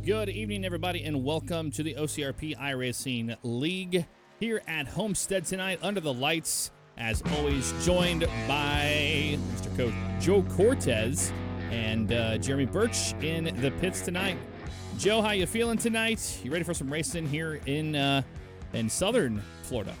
Good evening, everybody, and welcome to the OCRP iRacing League here at Homestead tonight under the lights. As always, joined by Mr. Coach Joe Cortez and Jeremy Birch in the pits tonight. Joe, how you feeling tonight? You ready for some racing here in southern Florida?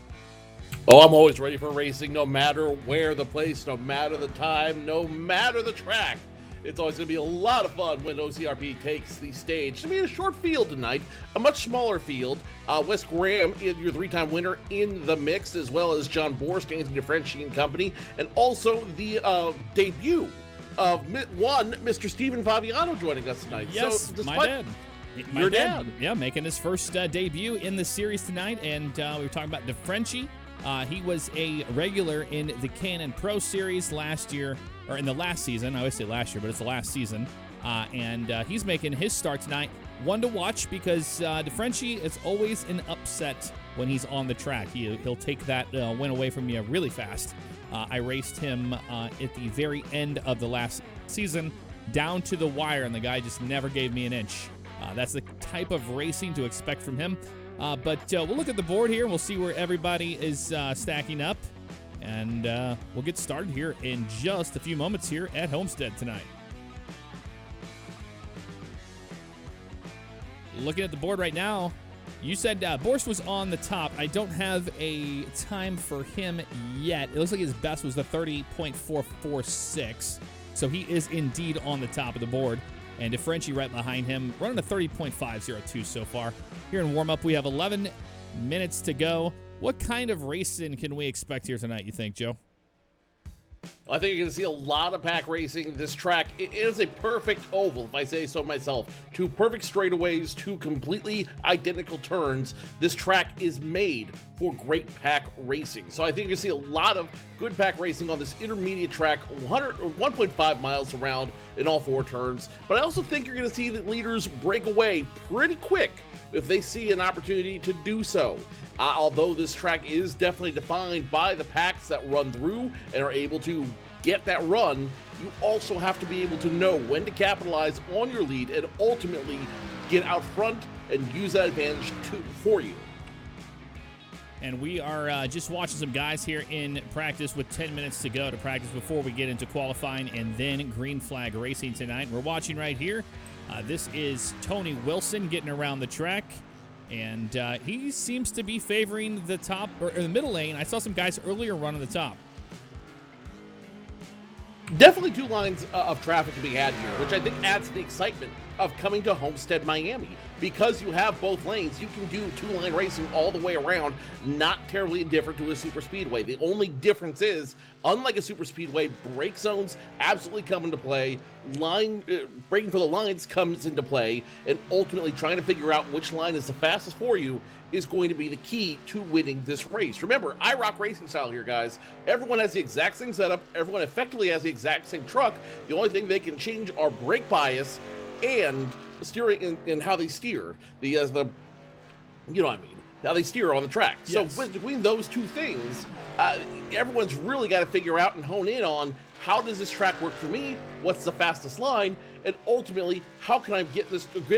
Oh, I'm always ready for racing, no matter where the place, no matter the time, no matter the track. It's always going to be a lot of fun when OCRP takes the stage. It's going to be a short field tonight, a much smaller field. Wes Graham is your three-time winner in the mix, as well as John Borstein and Differentiating Company, and also the debut of Mr. Stephen Favignano joining us tonight. Yes, so, my dad. Your dad. Yeah, making his first debut in the series tonight, and we were talking about Differenti. He was a regular in the K&N Pro Series last year, or in the last season. I always say last year, but it's the last season. And he's making his start tonight. One to watch because Differenti is always an upset when he's on the track. He'll take that win away from you really fast. I raced him at the very end of the last season down to the wire, and the guy just never gave me an inch. That's the type of racing to expect from him. But we'll look at the board here, and we'll see where everybody is stacking up. And we'll get started here in just a few moments here at Homestead tonight. Looking at the board right now, you said Borst was on the top. I don't have a time for him yet. It looks like his best was the 30.446. So he is indeed on the top of the board. And Differenti right behind him, running a 30.502 so far. Here in warm-up, we have 11 minutes to go. What kind of racing can we expect here tonight, you think, Joe? I think you're going to see a lot of pack racing. This track, it is a perfect oval, if I say so myself. Two perfect straightaways, two completely identical turns. This track is made for great pack racing. So I think you're going to see a lot of good pack racing on this intermediate track, 1.5 miles around in all four turns. But I also think you're going to see the leaders break away pretty quick if they see an opportunity to do so. Although this track is definitely defined by the packs that run through and are able to get that run, you also have to be able to know when to capitalize on your lead and ultimately get out front and use that advantage for you. And we are just watching some guys here in practice with 10 minutes to go to practice before we get into qualifying and then green flag racing tonight. We're watching right here. This is Tony Wilson getting around the track. And he seems to be favoring the top or the middle lane. I saw some guys earlier running the top. Definitely two lines of traffic to be had here, which I think adds to the excitement of coming to Homestead, Miami. Because you have both lanes, you can do two-line racing all the way around, not terribly different to a super speedway. The only difference is, unlike a super speedway, brake zones absolutely come into play. Braking for the lines comes into play, and ultimately trying to figure out which line is the fastest for you is going to be the key to winning this race. Remember, iRock racing style here, guys. Everyone has the exact same setup. Everyone effectively has the exact same truck. The only thing they can change are brake bias and steering and how they steer. You know what I mean? How they steer on the track. Yes. So between those two things, everyone's really got to figure out and hone in on how does this track work for me? What's the fastest line? And ultimately, how can I get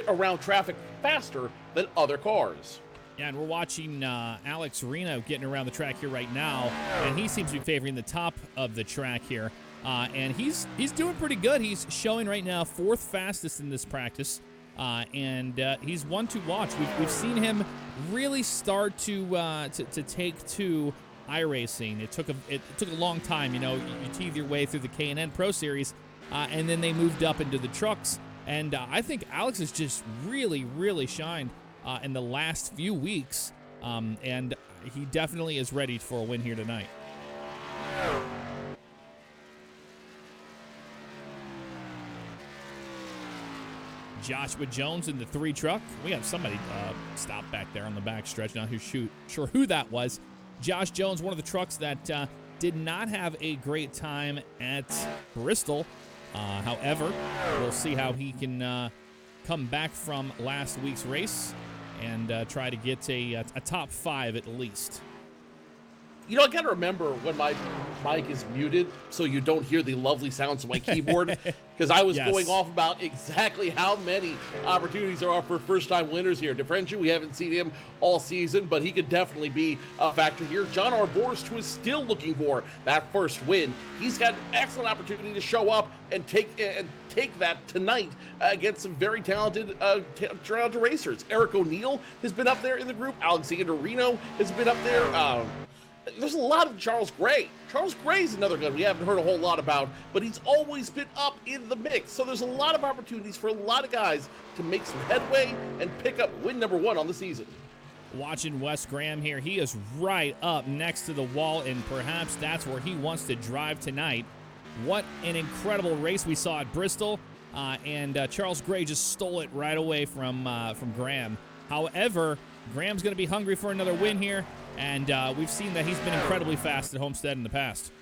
around traffic faster than other cars? Yeah, and we're watching Alex Reno getting around the track here right now, and he seems to be favoring the top of the track here. And he's doing pretty good. He's showing right now fourth fastest in this practice, and he's one to watch. We've seen him really start to take to iRacing. It took a long time. You know, you teeth your way through the K&N Pro Series, and then they moved up into the trucks. And I think Alex has just really, really shined in the last few weeks, and he definitely is ready for a win here tonight. Joshua Jones in the 3 truck. We have somebody stopped back there on the back stretch. Not sure who that was. Josh Jones, one of the trucks that did not have a great time at Bristol. However, we'll see how he can come back from last week's race and try to get a top 5 at least. You know, I got to remember when my mic is muted so you don't hear the lovely sounds of my keyboard, because I was going off about exactly how many opportunities there are for first-time winners here. DeFrenchi, we haven't seen him all season, but he could definitely be a factor here. John Arborst, who is still looking for that first win. He's got an excellent opportunity to show up and take that tonight against some very talented racers. Eric O'Neill has been up there in the group. Alexander Reno has been up there. There's a lot of Charles Gray. Charles Gray's another guy we haven't heard a whole lot about, but he's always been up in the mix. So there's a lot of opportunities for a lot of guys to make some headway and pick up win number 1 on the season. Watching Wes Graham here, he is right up next to the wall, and perhaps that's where he wants to drive tonight. What an incredible race we saw at Bristol, and Charles Gray just stole it right away from Graham. However, Graham's going to be hungry for another win here, and we've seen that he's been incredibly fast at Homestead in the past.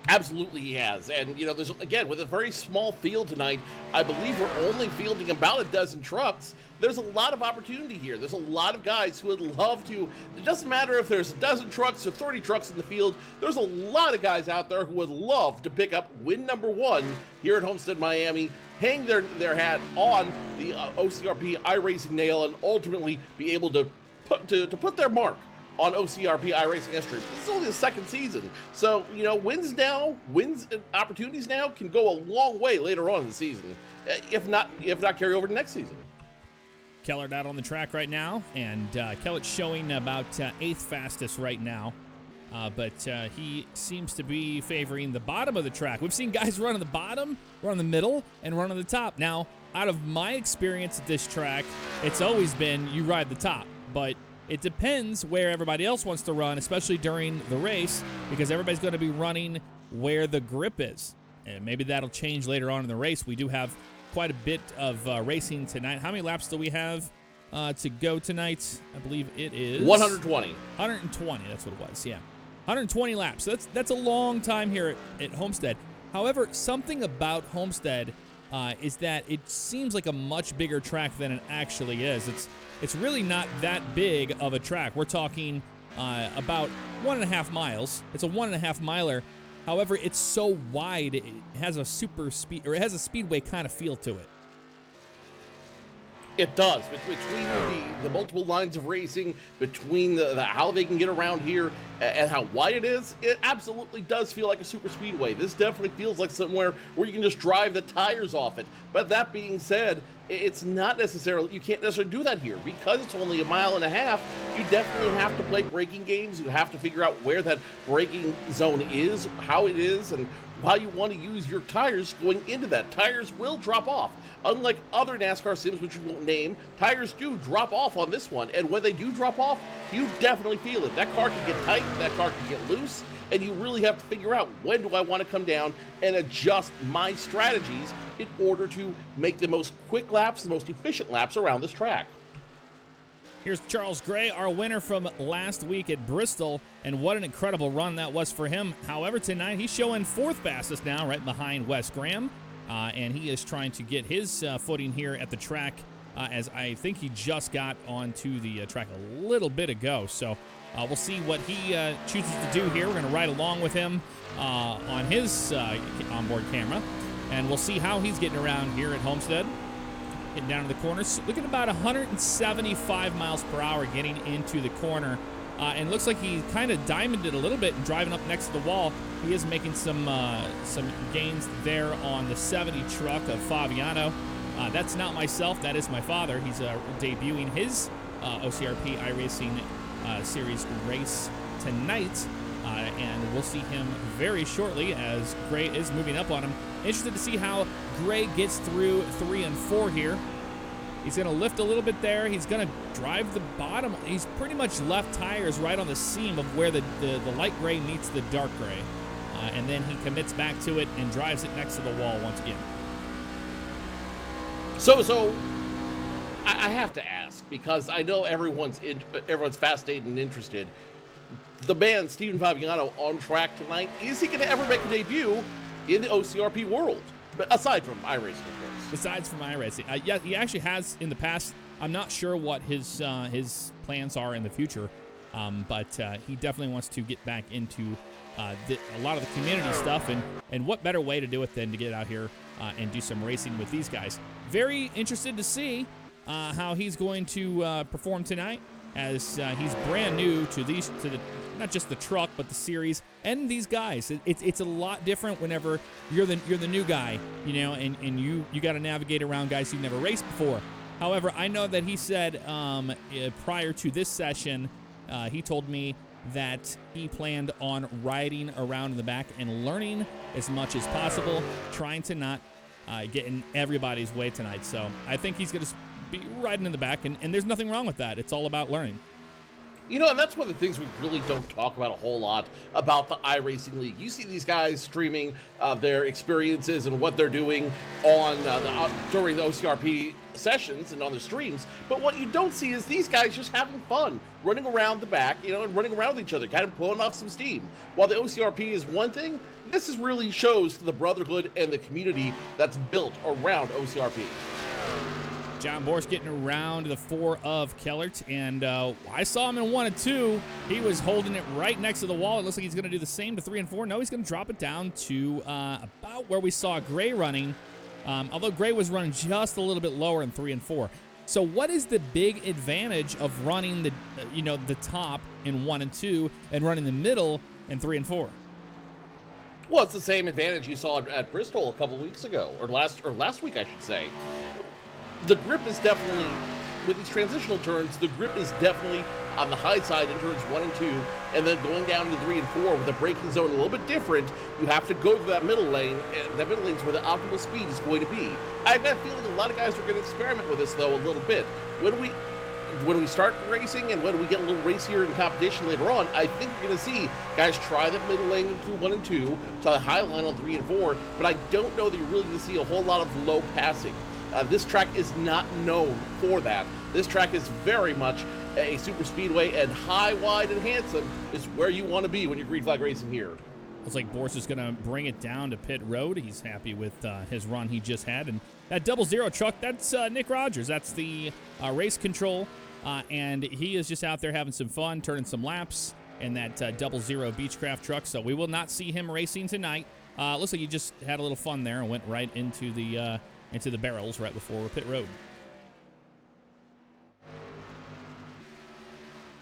Absolutely he has. And, you know, there's, again, with a very small field tonight, I believe we're only fielding about a dozen trucks. There's a lot of opportunity here. There's a lot of guys who would love to. It doesn't matter if there's a dozen trucks or 30 trucks in the field. There's a lot of guys out there who would love to pick up win number 1 here at Homestead, Miami, hang their hat on the OCRP iRacing nail, and ultimately be able to put their mark on OCRP iRacing history. This is only the second season. So, you know, wins and opportunities now can go a long way later on in the season, if not carry over to next season. Kellert out on the track right now, and Kellert's showing about 8th fastest right now, but he seems to be favoring the bottom of the track. We've seen guys run on the bottom, run on the middle, and run on the top. Now, out of my experience at this track, it's always been you ride the top, but it depends where everybody else wants to run, especially during the race, because everybody's going to be running where the grip is. And maybe that'll change later on in the race. We do have quite a bit of racing tonight. How many laps do we have to go tonight? I believe it is 120. 120, that's what it was, yeah. 120 laps. So that's a long time here at Homestead. However, something about Homestead is that it seems like a much bigger track than it actually is. It's really not that big of a track. We're talking about 1.5 miles. It's a 1.5 miler. However, it's so wide, it has a it has a speedway kind of feel to it. It does. Between the multiple lines of racing, between the how they can get around here and how wide it is, it absolutely does feel like a super speedway. This definitely feels like somewhere where you can just drive the tires off it. But that being said, it's not necessarily, you can't necessarily do that here because it's only 1.5 miles. You definitely have to play braking games. You have to figure out where that braking zone is, how it is, and how you want to use your tires going into that. Tires will drop off. Unlike other NASCAR sims, which we won't name, tires do drop off on this one. And when they do drop off, you definitely feel it. That car can get tight, that car can get loose, and you really have to figure out, when do I want to come down and adjust my strategies in order to make the most quick laps, the most efficient laps around this track. Here's Charles Gray, our winner from last week at Bristol, and what an incredible run that was for him. However, tonight he's showing 4th fastest now, right behind Wes Graham, and he is trying to get his footing here at the track, as I think he just got onto the track a little bit ago. So we'll see what he chooses to do here. We're going to ride along with him on his onboard camera, and we'll see how he's getting around here at Homestead. Getting down to the corners, looking about 175 miles per hour getting into the corner. And looks like he kind of diamonded a little bit and driving up next to the wall. He is making some gains there on the 70 truck of Favignano. That's not myself, that is my father. He's debuting his OCRP iRacing Series race tonight. And we'll see him very shortly as Gray is moving up on him. Interested to see how Gray gets through 3 and 4 here. He's going to lift a little bit there. He's going to drive the bottom. He's pretty much left tires right on the seam of where the light gray meets the dark gray. And then he commits back to it and drives it next to the wall once again. So I have to ask, because I know everyone's fascinated and interested. The man, Stephen Favignano, on track tonight. Is he going to ever make a debut in the OCRP world? but aside from iRacing, of course. Besides from iRacing, yeah, he actually has in the past. I'm not sure what his plans are in the future, but he definitely wants to get back into a lot of the community stuff, and what better way to do it than to get out here and do some racing with these guys. Very interested to see how he's going to perform tonight, as he's brand new to not just the truck, but the series and these guys. It's a lot different whenever you're the new guy, and you got to navigate around guys you've never raced before. However, I know that he said prior to this session, he told me that he planned on riding around in the back and learning as much as possible, trying to not get in everybody's way tonight. So I think he's going to be riding in the back, and there's nothing wrong with that. It's all about learning. And that's one of the things we really don't talk about a whole lot about the iRacing League. You see these guys streaming their experiences and what they're doing on during the OCRP sessions and on the streams, but what you don't see is these guys just having fun, running around the back, and running around with each other, kind of blowing off some steam. While the OCRP is one thing, this really shows the brotherhood and the community that's built around OCRP. John Borsch getting around the 4 of Kellert, and I saw him in 1 and 2. He was holding it right next to the wall. It looks like he's going to do the same to 3 and 4. No, he's going to drop it down to about where we saw Gray running, although Gray was running just a little bit lower in 3 and 4. So what is the big advantage of running the top in 1 and 2 and running the middle in 3 and 4? Well, it's the same advantage you saw at Bristol a couple weeks ago, or last week, I should say. The grip is definitely, with these transitional turns, the grip is definitely on the high side in turns 1 and 2, and then going down to 3 and 4 with the braking zone a little bit different. You have to go to that middle lane, and that middle lane is where the optimal speed is going to be. I've got a feeling a lot of guys are going to experiment with this, though, a little bit. When we start racing and when we get a little racier in competition later on, I think you're going to see guys try the middle lane through 1 and 2, to the high line on 3 and 4, but I don't know that you're really going to see a whole lot of low passing. This track is not known for that. This track is very much a super speedway, and high, wide, and handsome is where you want to be when you're green flag racing here. Looks like Borsch is going to bring it down to pit road. He's happy with his run he just had. And that 00 truck, that's Nick Rogers. That's the race control. And he is just out there having some fun, turning some laps in that 00 Beechcraft truck. So we will not see him racing tonight. Looks like he just had a little fun there and went right into the barrels right before pit road.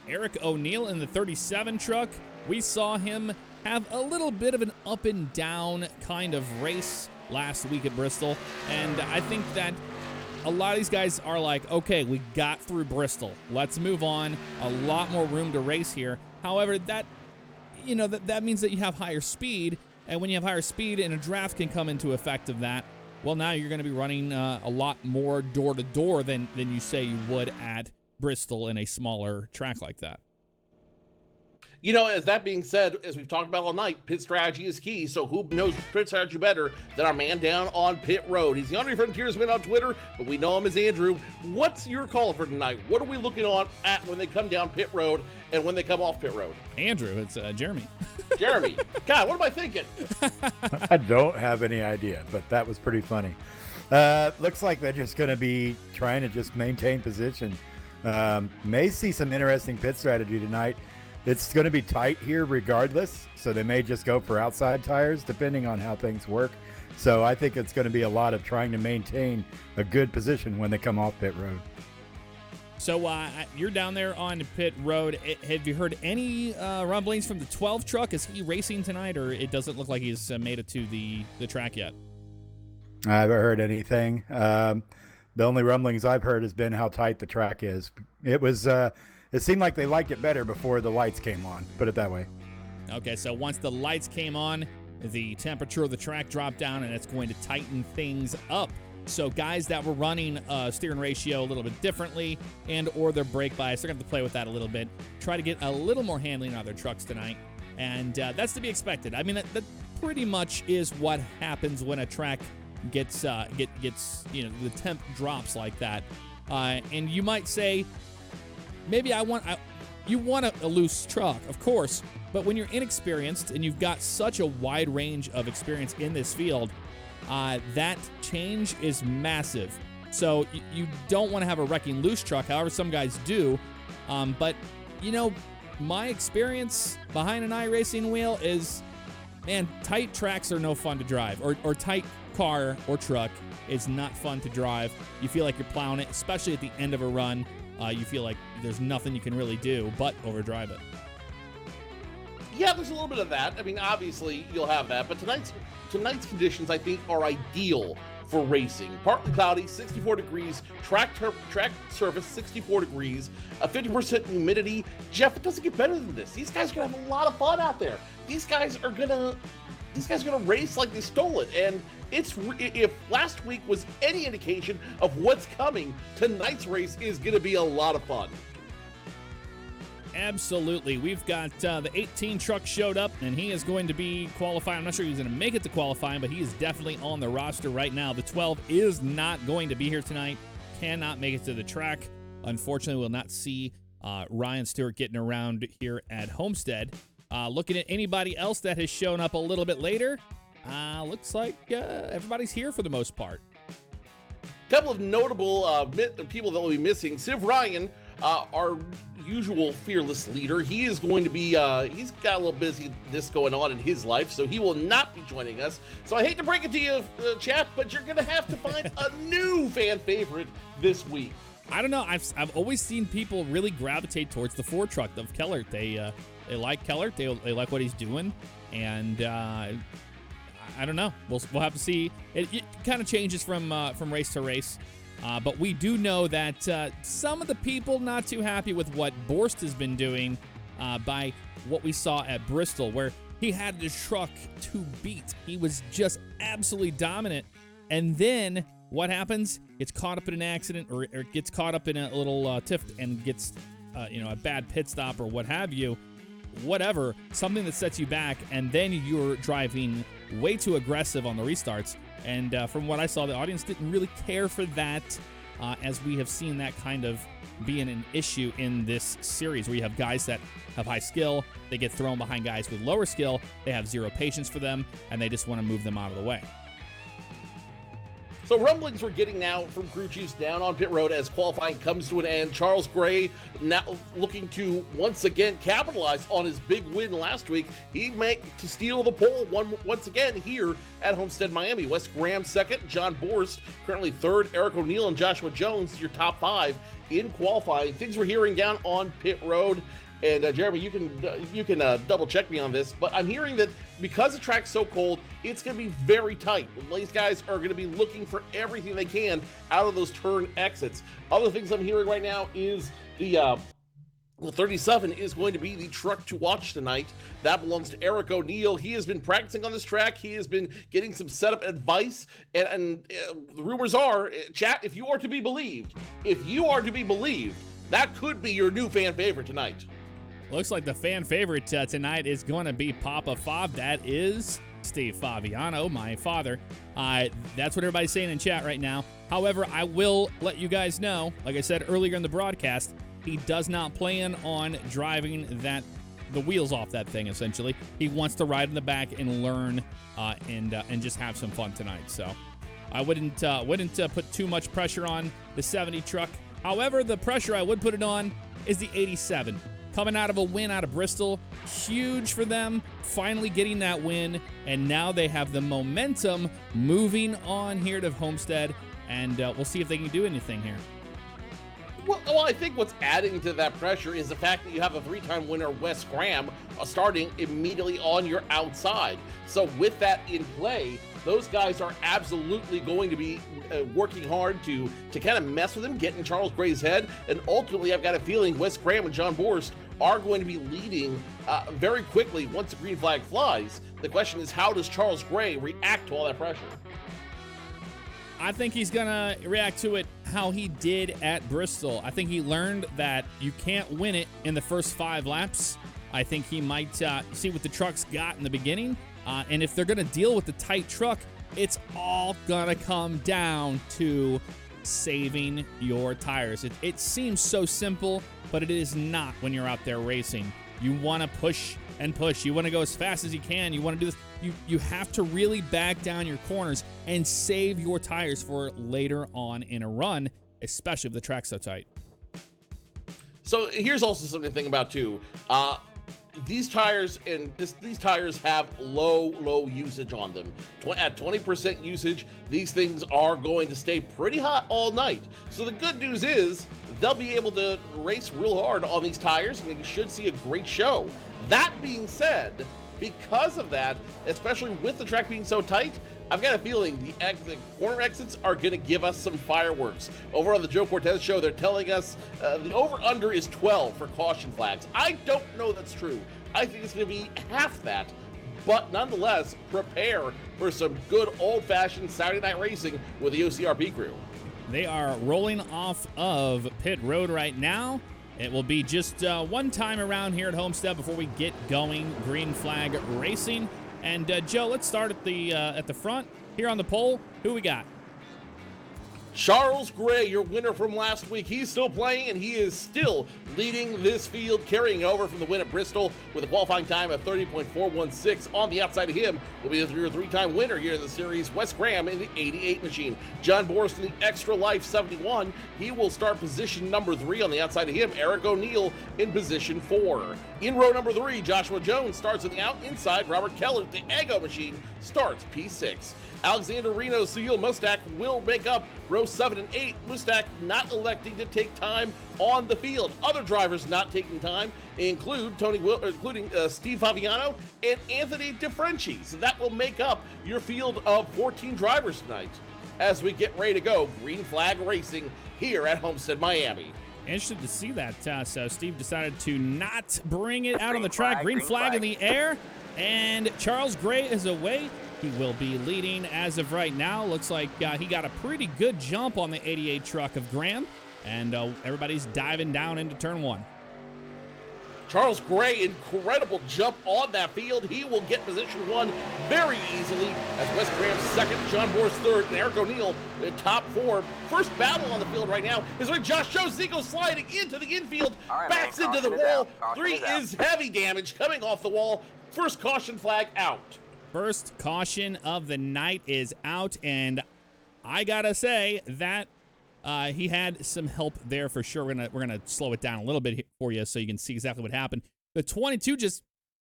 Eric O'Neill in the 37 truck. We saw him have a little bit of an up and down kind of race last week at Bristol. And I think that a lot of these guys are like, okay, we got through Bristol. Let's move on. A lot more room to race here. However, that means that you have higher speed. And when you have higher speed, and a draft can come into effect of that, well, now you're going to be running a lot more door-to-door than you say you would at Bristol in a smaller track like that. As that being said, as we've talked about all night, pit strategy is key. So who knows pit strategy better than our man down on pit road? He's the Andre Frontiersman on Twitter, but we know him as Andrew. What's your call for tonight? What are we looking on at when they come down pit road and when they come off pit road? Andrew, it's Jeremy. Jeremy. God, what am I thinking? I don't have any idea, but that was pretty funny. Looks like they're just going to be trying to just maintain position. May see some interesting pit strategy tonight. It's going to be tight here regardless, so they may just go for outside tires depending on how things work. So I think it's going to be a lot of trying to maintain a good position when they come off pit road. So you're down there on pit road. Have you heard any rumblings from the 12 truck? Is he racing tonight, or it doesn't look like he's made it to the track yet? I haven't heard anything. The only rumblings I've heard has been how tight the track is. It seemed like they liked it better before the lights came on, put it that way. Okay, so once the lights came on, the temperature of the track dropped down, and it's going to tighten things up. So guys that were running steering ratio a little bit differently or their brake bias, they're going to have to play with that a little bit, try to get a little more handling on their trucks tonight, and that's to be expected. I mean, that pretty much is what happens when a track gets the temp drops like that. And you might say, maybe you want a loose truck, of course, but when you're inexperienced and you've got such a wide range of experience in this field, that change is massive. So you don't want to have a wrecking loose truck. However, some guys do. But, my experience behind an iRacing wheel is, man, tight tracks are no fun to drive. Or tight car or truck is not fun to drive. You feel like you're plowing it, especially at the end of a run. You feel like there's nothing you can really do but overdrive it. Yeah, there's a little bit of that. I mean, obviously, you'll have that. But tonight's conditions, I think, are ideal for racing. Partly cloudy, 64 degrees, track surface, 64 degrees, a 50% humidity. Jeff, it doesn't get better than this. These guys are going to have a lot of fun out there. These guys are going to race like they stole it. And if last week was any indication of what's coming, tonight's race is going to be a lot of fun. Absolutely. We've got the 18 truck showed up, and he is going to be qualifying. I'm not sure he's going to make it to qualifying, but he is definitely on the roster right now. The 12 is not going to be here tonight, cannot make it to the track. Unfortunately, we'll not see Ryan Stewart getting around here at Homestead. Looking at anybody else that has shown up a little bit later, looks like everybody's here for the most part. A couple of notable people that will be missing. Civ Ryan, our usual fearless leader, he is going to be, he's got a little busyness going on in his life, so he will not be joining us. So I hate to break it to you, chat, but you're going to have to find a new fan favorite this week. I don't know. I've always seen people really gravitate towards the Ford truck of Kellert. They like Kellert. They like what he's doing, and I don't know. We'll have to see. It kind of changes from race to race. But we do know that some of the people not too happy with what Borst has been doing by what we saw at Bristol, where he had the truck to beat. He was just absolutely dominant. And then what happens? Gets caught up in an accident or gets caught up in a little tiff and gets a bad pit stop or what have you. Whatever, something that sets you back, and then you're driving way too aggressive on the restarts. And from what I saw, the audience didn't really care for that, as we have seen that kind of being an issue in this series, where you have guys that have high skill, they get thrown behind guys with lower skill, they have zero patience for them, and they just want to move them out of the way. So rumblings we're getting now from crew chiefs down on pit road as qualifying comes to an end. Charles Gray now looking to once again capitalize on his big win last week. He meant to steal the pole once again here at Homestead, Miami. Wes Graham second, John Borst currently third, Eric O'Neill and Joshua Jones your top five in qualifying. Things we're hearing down on pit road. And Jeremy, you can double check me on this, but I'm hearing that because the track's so cold, it's going to be very tight. These guys are going to be looking for everything they can out of those turn exits. Other things I'm hearing right now is the 37 is going to be the truck to watch tonight. That belongs to Eric O'Neill. He has been practicing on this track. He has been getting some setup advice, and the rumors are, chat, if you are to be believed, that could be your new fan favorite tonight. Looks like the fan favorite tonight is going to be Papa Fav. That is Steve Favignano, my father. That's what everybody's saying in chat right now. However, I will let you guys know, like I said earlier in the broadcast, he does not plan on driving the wheels off that thing, essentially. He wants to ride in the back and learn and just have some fun tonight. So I wouldn't put too much pressure on the 70 truck. However, the pressure I would put it on is the 87. Coming out of a win out of Bristol, huge for them, finally getting that win, and now they have the momentum moving on here to Homestead, and we'll see if they can do anything here. Well, I think what's adding to that pressure is the fact that you have a three-time winner, Wes Graham, starting immediately on your outside. So with that in play, those guys are absolutely going to be working hard to kind of mess with him, get in Charles Gray's head, and ultimately I've got a feeling Wes Graham and John Borst are going to be leading very quickly once the green flag flies. The question is, how does Charles Gray react to all that pressure? I think he's going to react to it how he did at Bristol. I think he learned that you can't win it in the first 5 laps. I think he might see what the truck's got in the beginning. And if they're going to deal with the tight truck, it's all going to come down to saving your tires. It seems so simple, but it is not when you're out there racing. You want to push and push. You want to go as fast as you can. You want to do this. you have to really back down your corners and save your tires for later on in a run, especially if the track's so tight. So here's also something to think about too. These tires these tires have low usage on them. At 20% usage, these things are going to stay pretty hot all night. So the good news is they'll be able to race real hard on these tires, and you should see a great show. That being said, because of that, especially with the track being so tight, I've got a feeling the corner exits are going to give us some fireworks. Over on the Joe Cortez show, they're telling us the over-under is 12 for caution flags. I don't know that's true. I think it's going to be half that. But nonetheless, prepare for some good old-fashioned Saturday night racing with the OCRP crew. They are rolling off of pit road right now. It will be just one time around here at Homestead before we get going. Green flag racing. And Joe, let's start at the front here on the pole. Who we got? Charles Gray, your winner from last week. He's still playing, and he is still leading this field, carrying over from the win at Bristol with a qualifying time of 30.416. On the outside of him will be your three-time winner here in the series, Wes Graham in the 88 machine. John Boris in the Extra Life 71. He will start position number 3. On the outside of him, Eric O'Neill in position 4. In row number 3, Joshua Jones starts in the out. Inside, Robert Keller, the Ego machine, starts P6. Alexander Reno, Sahil Mustak will make up row 7 and 8. Mustak not electing to take time on the field. Other drivers not taking time include Steve Favignano and Anthony DeFrenchi. So that will make up your field of 14 drivers tonight as we get ready to go green flag racing here at Homestead, Miami. Interested to see that. So Steve decided to not bring it out on the track. Green flag in the air, and Charles Gray is away. He will be leading as of right now. Looks like he got a pretty good jump on the 88 truck of Graham, and everybody's diving down into turn 1. Charles Gray, incredible jump on that field. He will get position 1 very easily as Wes Graham's second, John Boris third, and Eric O'Neill in top 4. First battle on the field right now is when Josh Jones goes sliding into the infield, backs into the wall. 3 is heavy damage coming off the wall. First caution flag out. First caution of the night is out, and I gotta say that he had some help there for sure. We're gonna slow it down a little bit for you so you can see exactly what happened. The 22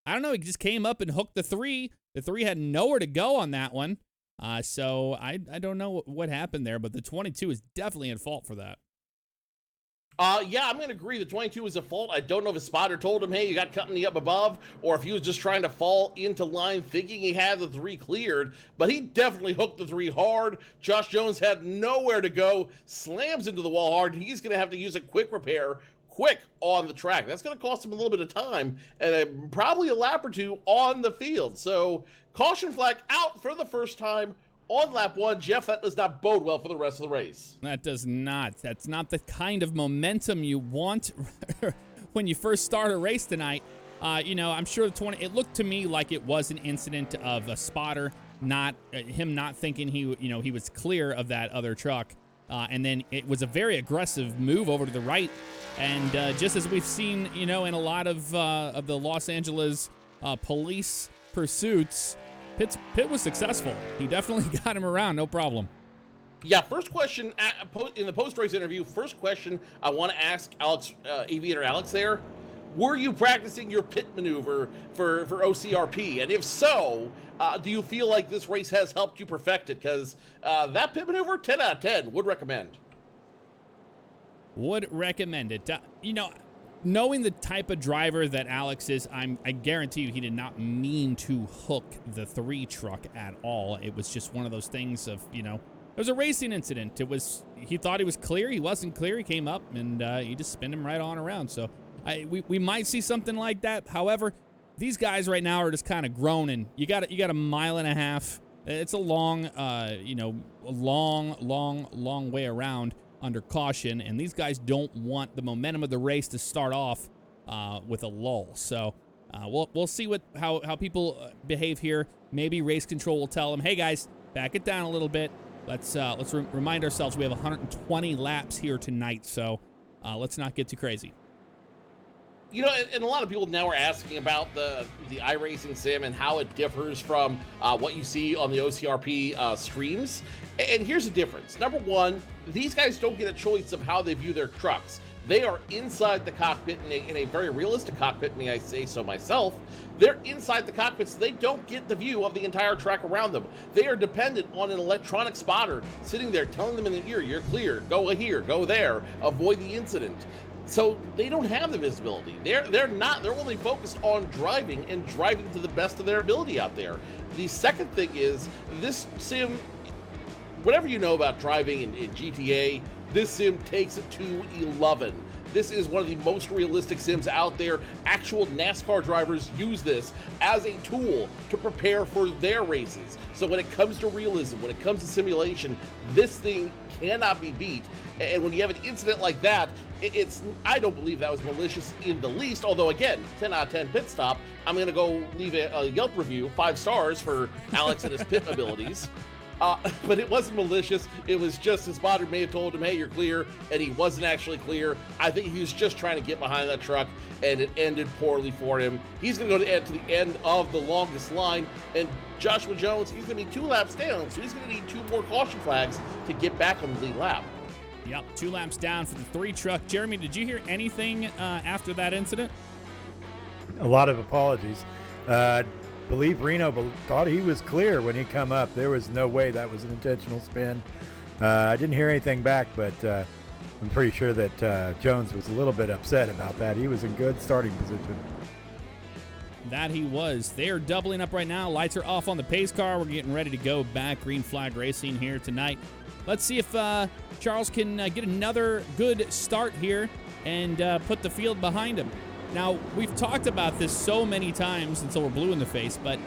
I don't know, he just came up and hooked the 3. The 3 had nowhere to go on that one. So I don't know what happened there, but the 22 is definitely at fault for that. Yeah, I'm going to agree. The 22 was at fault. I don't know if his spotter told him, hey, you got company up above, or if he was just trying to fall into line thinking he had the 3 cleared, but he definitely hooked the 3 hard. Josh Jones had nowhere to go, slams into the wall hard, and he's going to have to use a quick repair quick on the track. That's going to cost him a little bit of time and probably a lap or 2 on the field. So caution flag out for the first time on lap 1. Jeff, that does not bode well for the rest of the race. That does not. That's not the kind of momentum you want when you first start a race tonight. I'm sure the 20, it looked to me like it was an incident of a spotter, him not thinking he was clear of that other truck. And then it was a very aggressive move over to the right. And just as we've seen, in a lot of the Los Angeles police pursuits, Pitt was successful. He definitely got him around, no problem. Yeah, first question in the post-race interview, first question I want to ask Aviator Alex there, were you practicing your pit maneuver for OCRP? And if so, do you feel like this race has helped you perfect it? Because that pit maneuver, 10 out of 10, would recommend. Would recommend it. Knowing the type of driver that Alex is, I guarantee you he did not mean to hook the 3 truck at all. It was just one of those things of, it was a racing incident. He thought he was clear. He wasn't clear. He came up and he just spun him right on around. So we might see something like that. However, these guys right now are just kind of groaning. You got a mile and a half. It's a long, long way around under caution, and these guys don't want the momentum of the race to start off with a lull. So we'll see how people behave here. Maybe race control will tell them, hey guys, back it down a little bit. Let's remind ourselves we have 120 laps here tonight, so let's not get too crazy. You know, and a lot of people now are asking about the iRacing sim and how it differs from what you see on the OCRP streams. And here's the difference. Number one, these guys don't get a choice of how they view their trucks. They are inside the cockpit in a very realistic cockpit, may I say so myself. They're inside the cockpit, so they don't get the view of the entire track around them. They are dependent on an electronic spotter sitting there telling them in the ear, you're clear, go here, go there, avoid the incident. So they don't have the visibility. They're only focused on driving and driving to the best of their ability out there. The second thing is this sim, whatever you know about driving in GTA, this sim takes it to 11. This is one of the most realistic sims out there. Actual NASCAR drivers use this as a tool to prepare for their races. So when it comes to realism, when it comes to simulation, this thing cannot be beat. And when you have an incident like that, I don't believe that was malicious in the least. Although again, 10 out of 10 pit stop. I'm going to go leave a Yelp review, 5 stars for Alex and his pit abilities. But it wasn't malicious. It was just his spotter may have told him, hey, you're clear, and he wasn't actually clear. I think he was just trying to get behind that truck, and it ended poorly for him. He's going to go to the end of the longest line, and Joshua Jones, he's going to be 2 laps down, so he's going to need 2 more caution flags to get back on the lead lap. Yep, 2 laps down for the 3 truck. Jeremy, did you hear anything after that incident? A lot of apologies. Believe Reno thought he was clear when he come up. There was no way that was an intentional spin. I didn't hear anything back, but I'm pretty sure that Jones was a little bit upset about that. He was in good starting position. That he was. They are doubling up right now. Lights are off on the pace car. We're getting ready to go back. Green flag racing here tonight. Let's see if Charles can get another good start here and put the field behind him. Now, we've talked about this so many times until we're blue in the face, but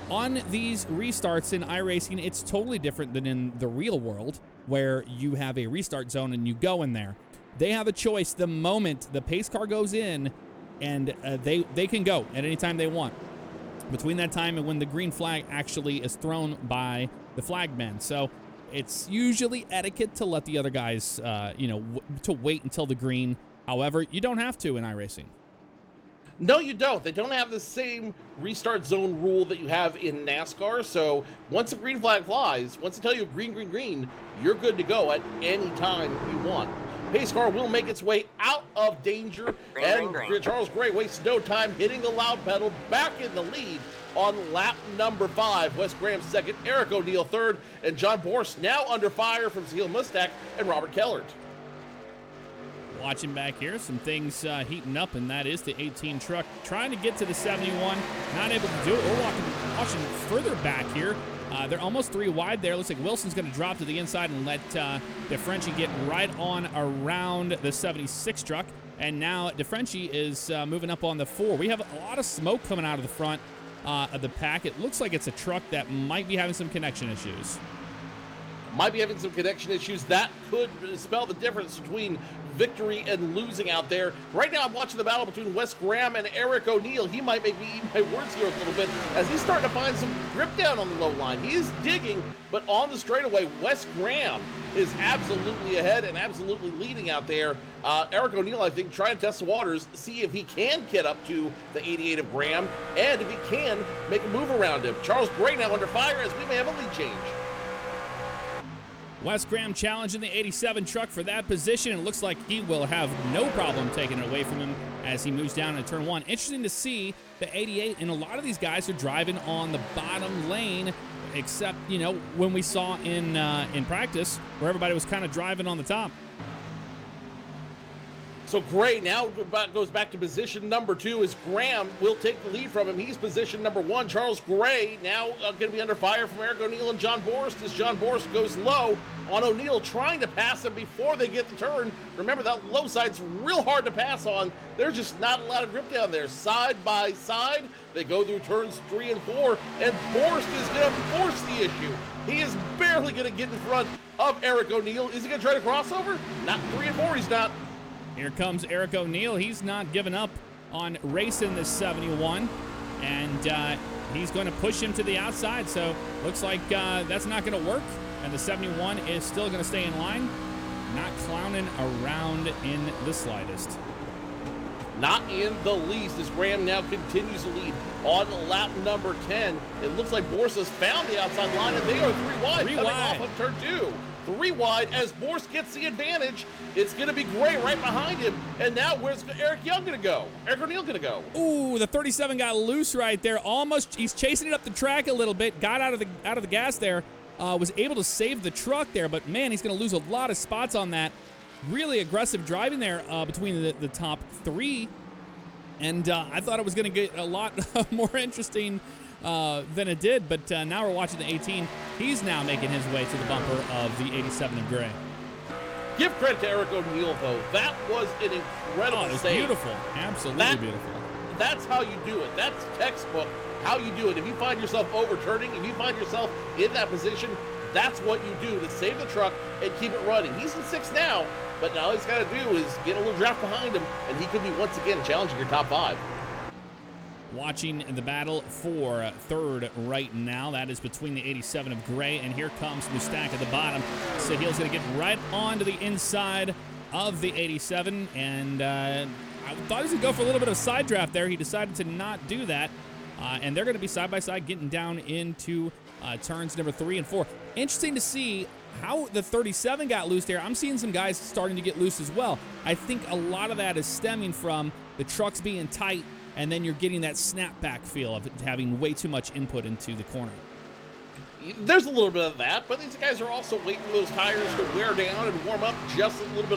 on these restarts in iRacing, it's totally different than in the real world where you have a restart zone and you go in there. They have a choice the moment the pace car goes in, and they can go at any time they want between that time and when the green flag actually is thrown by the flagmen. So it's usually etiquette to let the other guys, to wait until the green. However, you don't have to in iRacing. No, you don't. They don't have the same restart zone rule that you have in NASCAR. So once the green flag flies, once they tell you green, green, green, you're good to go at any time you want. Pace car will make its way out of danger, and Charles Gray wastes no time hitting the loud pedal back in the lead on lap number 5. Wes Graham second, Eric O'Neill third, and John Borst now under fire from Zahil Mustak and Robert Kellert. Watching back here, some things heating up, and that is the 18 truck trying to get to the 71. Not able to do it. We're watching further back here. They're almost 3 wide there. Looks like Wilson's going to drop to the inside and let DeFrenchie get right on around the 76 truck. And now DeFrenchie is moving up on the 4. We have a lot of smoke coming out of the front of the pack. It looks like it's a truck that might be having some connection issues. Might be having some connection issues. That could spell the difference between victory and losing out there. Right now, I'm watching the battle between Wes Graham and Eric O'Neill. He might make me eat my words here a little bit as he's starting to find some grip down on the low line. He is digging, but on the straightaway, Wes Graham is absolutely ahead and absolutely leading out there. Eric O'Neill, I think, trying to test the waters, see if he can get up to the 88 of Graham, and if he can, make a move around him. Charles Gray now under fire as we may have a lead change. Wes Graham challenging the 87 truck for that position. It looks like he will have no problem taking it away from him as he moves down into turn 1. Interesting to see the 88, and a lot of these guys are driving on the bottom lane, except, when we saw in practice where everybody was kind of driving on the top. So Gray now goes back to position number 2 as Graham will take the lead from him. He's position number 1. Charles Gray now going to be under fire from Eric O'Neill and John Borst as John Borst goes low on O'Neill, trying to pass him before they get the turn. Remember, that low side's real hard to pass on. There's just not a lot of grip down there. Side by side, they go through turns 3 and 4, and Borst is going to force the issue. He is barely going to get in front of Eric O'Neill. Is he going to try to cross over? Not 3 and 4, he's not. Here comes Eric O'Neill. He's not giving up on racing the 71, and he's going to push him to the outside. So looks like that's not going to work, and the 71 is still going to stay in line, not clowning around in the slightest. not in the least, as Graham now continues to lead on lap number 10. It looks like Borst has found the outside line, and they are 3 wide coming off of turn 2. 3 wide as Borst gets the advantage. It's going to be Gray right behind him. And now where's Eric Young going to go? Eric O'Neill going to go? Ooh, the 37 got loose right there. Almost, he's chasing it up the track a little bit. Got out of the gas there. Was able to save the truck there, but man, he's going to lose a lot of spots on that. Really aggressive driving there between the top 3. And I thought it was going to get a lot more interesting than it did, but now we're watching the 18. He's now making his way to the bumper of the 87 of Gray. Give credit to Eric O'Neill, though. That was an incredible it was save. Beautiful. Absolutely beautiful. That's how you do it. That's textbook how you do it. If you find yourself overturning, if you find yourself in that position, that's what you do to save the truck and keep it running. He's in 6th now, but now all he's got to do is get a little draft behind him, and he could be once again challenging your top 5. Watching the battle for 3rd right now. That is between the 87 of Gray, and here comes Mustak at the bottom. Sahil's going to get right onto the inside of the 87, and I thought he was going to go for a little bit of a side draft there. He decided to not do that, and they're going to be side by side getting down into turns number 3 and 4. Interesting to see how the 37 got loose there. I'm seeing some guys starting to get loose as well. I think a lot of that is stemming from the trucks being tight, and then you're getting that snapback feel of it having way too much input into the corner. There's a little bit of that, but these guys are also waiting for those tires to wear down and warm up just a little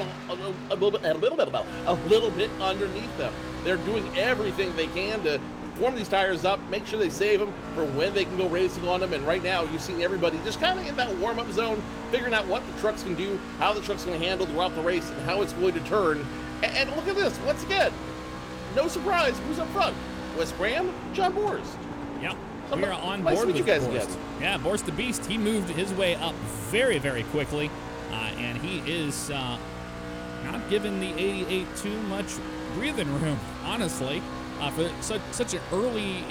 bit underneath them. They're doing everything they can to warm these tires up, make sure they save them for when they can go racing on them. And right now, you've seen everybody just kind of in that warm-up zone, figuring out what the truck's can do, how the truck's going to handle throughout the race, and how it's going to turn. And look at this, once again, no surprise, who's up front? Wes Graham, John Borst. Yep, we are on board with Borst. Yeah, Borst the Beast, he moved his way up very, very quickly, and he is not giving the 88 too much breathing room, honestly. For such an early,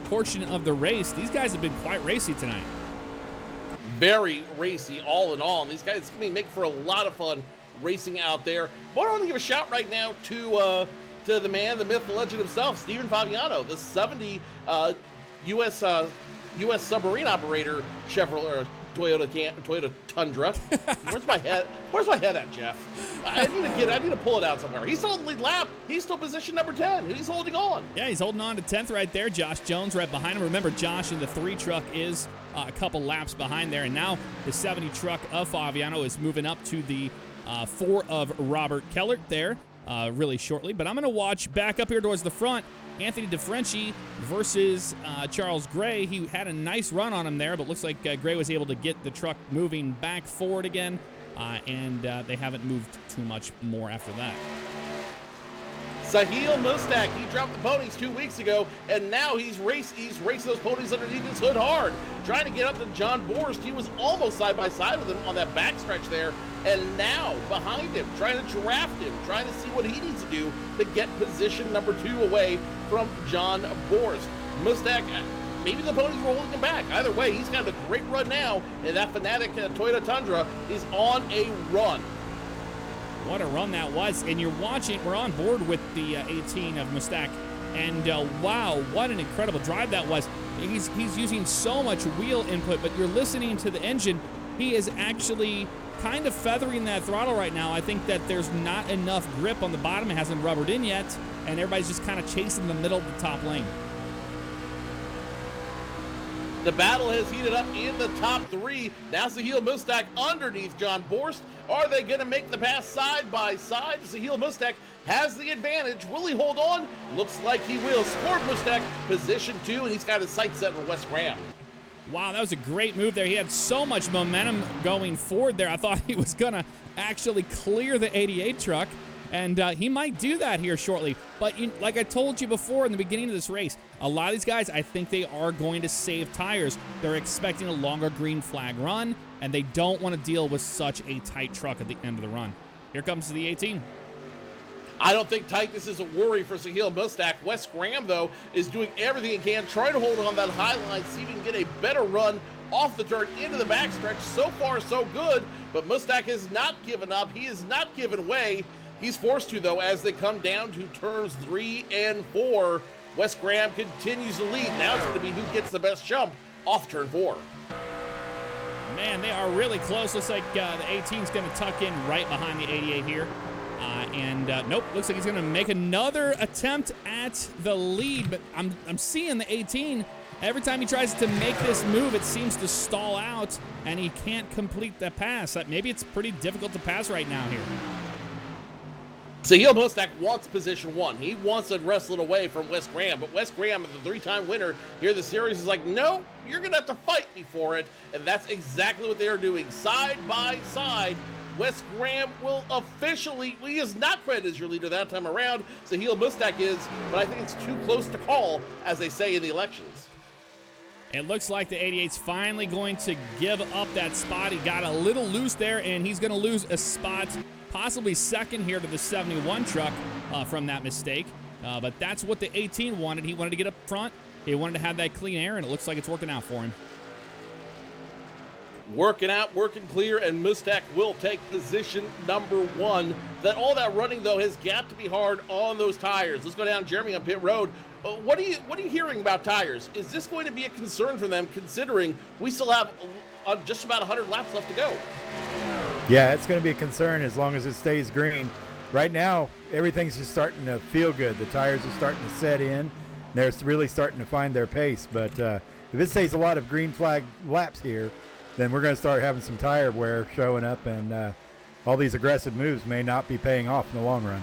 portion of the race. These guys have been quite racy tonight. Very racy, all in all. And these guys can make for a lot of fun racing out there. But I want to give a shout right now to the man, the myth, the legend himself, Stephen Favignano, the 70 U.S. submarine operator Chevrolet Toyota Tundra. Where's my head? Where's my head at, Jeff? I need to pull it out somewhere. He's still in the lead lap. He's still position number 10. He's holding on. Yeah, he's holding on to 10th right there. Josh Jones right behind him. Remember, Josh in the 3 truck is a couple laps behind there, and now the 70 truck of Favignano is moving up to the 4 of Robert Kellert there really shortly. But I'm going to watch back up here towards the front. Anthony DeFrenchie versus Charles Gray. He had a nice run on him there, but looks like Gray was able to get the truck moving back forward again, and they haven't moved too much more after that. Sahil Mustak, he dropped the ponies 2 weeks ago, and now he's racing those ponies underneath his hood hard, trying to get up to John Borst. He was almost side by side with him on that backstretch there, and now behind him, trying to draft him, trying to see what he needs to do to get position number 2 away from John Borst. Mustak, maybe the ponies were holding him back. Either way, he's got a great run now, and that Fanatic Toyota Tundra is on a run. What a run that was. And you're watching, we're on board with the 18 of Mustak. And wow, what an incredible drive that was. He's using so much wheel input, but you're listening to the engine. He is actually kind of feathering that throttle right now. I think that there's not enough grip on the bottom. It hasn't rubbered in yet. And everybody's just kind of chasing the middle of the top lane. The battle has heated up in the top 3. Now Sahil Mustak underneath John Borst. Are they going to make the pass side by side? Sahil Mustak has the advantage. Will he hold on? Looks like he will. Scored Mustak, position 2, and he's got his sights set for Wes Graham. Wow, that was a great move there. He had so much momentum going forward there. I thought he was going to actually clear the 88 truck, and he might do that here shortly. But like I told you before in the beginning of this race, a lot of these guys, I think they are going to save tires. They're expecting a longer green flag run, and they don't want to deal with such a tight truck at the end of the run. Here comes the 18. I don't think tightness is a worry for Sahil Mustak. Wes Graham, though, is doing everything he can, trying to hold on that high line, see if he can get a better run off the turn into the backstretch. So far, so good, but Mustak has not given up. He has not given way. He's forced to, though, as they come down to turns 3 and 4. Wes Graham continues to lead. Now it's going to be who gets the best jump off turn 4. Man, they are really close. Looks like the 18 is going to tuck in right behind the 88 here. Nope, looks like he's going to make another attempt at the lead, but I'm seeing the 18. Every time he tries to make this move, it seems to stall out, and he can't complete the pass. Maybe it's pretty difficult to pass right now here. Sahil Mostak wants position 1. He wants to wrestle it away from Wes Graham, but Wes Graham, the 3-time winner here in the series, is like, no, you're going to have to fight me for it, and that's exactly what they are doing. Side by side, Wes Graham will officially, he is not credited as your leader that time around. Sahil Mostak is, but I think it's too close to call, as they say in the elections. It looks like the 88's finally going to give up that spot. He got a little loose there, and he's going to lose a spot, possibly second here to the 71 truck from that mistake. But that's what the 18 wanted. He wanted to get up front. He wanted to have that clean air, and it looks like it's working out for him. Working out, working clear, and Mustak will take position number 1. All that running, though, has got to be hard on those tires. Let's go down Jeremy on pit road. What are you hearing about tires? Is this going to be a concern for them, considering we still have just about 100 laps left to go? Yeah, it's going to be a concern as long as it stays green. Right now, everything's just starting to feel good. The tires are starting to set in. They're really starting to find their pace. But if it stays a lot of green flag laps here, then we're going to start having some tire wear showing up, and all these aggressive moves may not be paying off in the long run.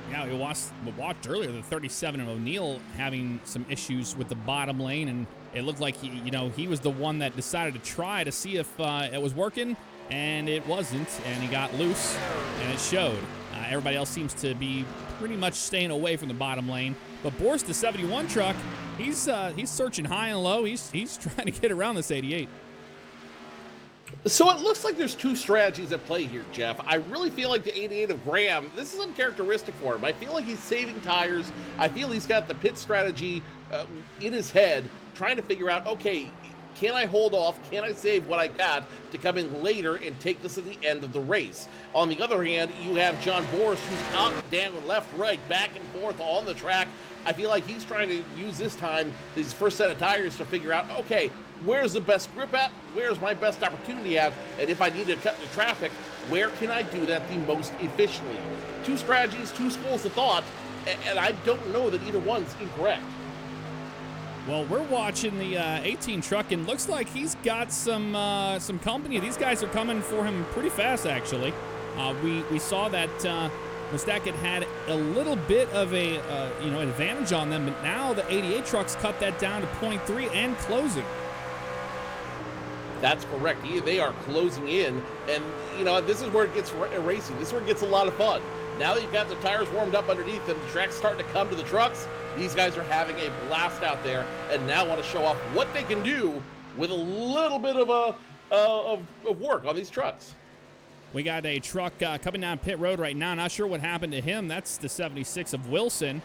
Yeah, we watched earlier the 37 and O'Neill having some issues with the bottom lane, and it looked like he was the one that decided to try to see if it was working, and it wasn't, and he got loose, and it showed. Everybody else seems to be pretty much staying away from the bottom lane. But Boris, the 71 truck, he's searching high and low. He's trying to get around this 88. So it looks like there's two strategies at play here, Jeff. I really feel like the 88 of Graham, this is uncharacteristic for him. I feel like he's saving tires. I feel he's got the pit strategy in his head, trying to figure out, okay, can I hold off? Can I save what I got to come in later and take this at the end of the race? On the other hand, you have John Boris, who's up, down, left, right, back and forth on the track. I feel like he's trying to use this time, these first set of tires, to figure out, okay, where's the best grip at? Where's my best opportunity at? And if I need to cut the traffic, where can I do that the most efficiently? Two strategies, two schools of thought, and I don't know that either one's incorrect. Well, we're watching the 18 truck, and looks like he's got some company. These guys are coming for him pretty fast, actually. We saw that Mustak had a little bit of a advantage on them, but now the 88 trucks cut that down to 0.3 and closing. That's correct. They are closing in, and this is where it gets racing. This is where it gets a lot of fun. Now that you've got the tires warmed up underneath and the track's starting to come to the trucks, these guys are having a blast out there, and now want to show off what they can do with a little bit of work on these trucks. We got a truck coming down pit road right now. Not sure what happened to him. That's the 76 of Wilson.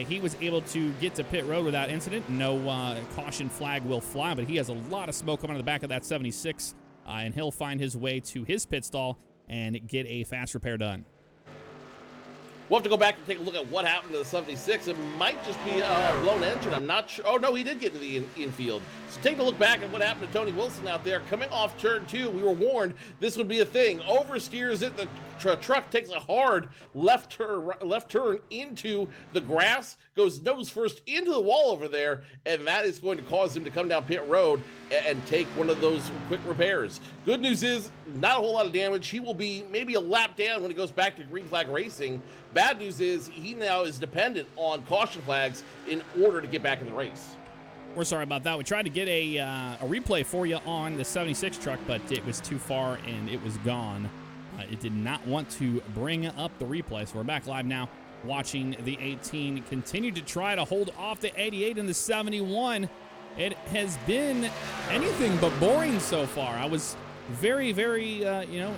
He was able to get to pit road without incident. No caution flag will fly, but he has a lot of smoke coming out of the back of that 76, and he'll find his way to his pit stall and get a fast repair done. We'll have to go back and take a look at what happened to the 76. It might just be a blown engine. I'm not sure. Oh, no, he did get to the infield. So take a look back at what happened to Tony Wilson out there. Coming off turn 2, we were warned this would be a thing. Oversteers it. The truck takes a hard left turn into the grass, goes nose first into the wall over there, and that is going to cause him to come down pit road and take one of those quick repairs. Good news is, not a whole lot of damage. He will be maybe a lap down when he goes back to green flag racing. Bad news is, he now is dependent on caution flags in order to get back in the race. We're sorry about that. We tried to get a replay for you on the 76 truck, but it was too far and it was gone. It did not want to bring up the replay, so we're back live now watching the 18 continue to try to hold off the 88 and the 71. It has been anything but boring so far. I was very, very,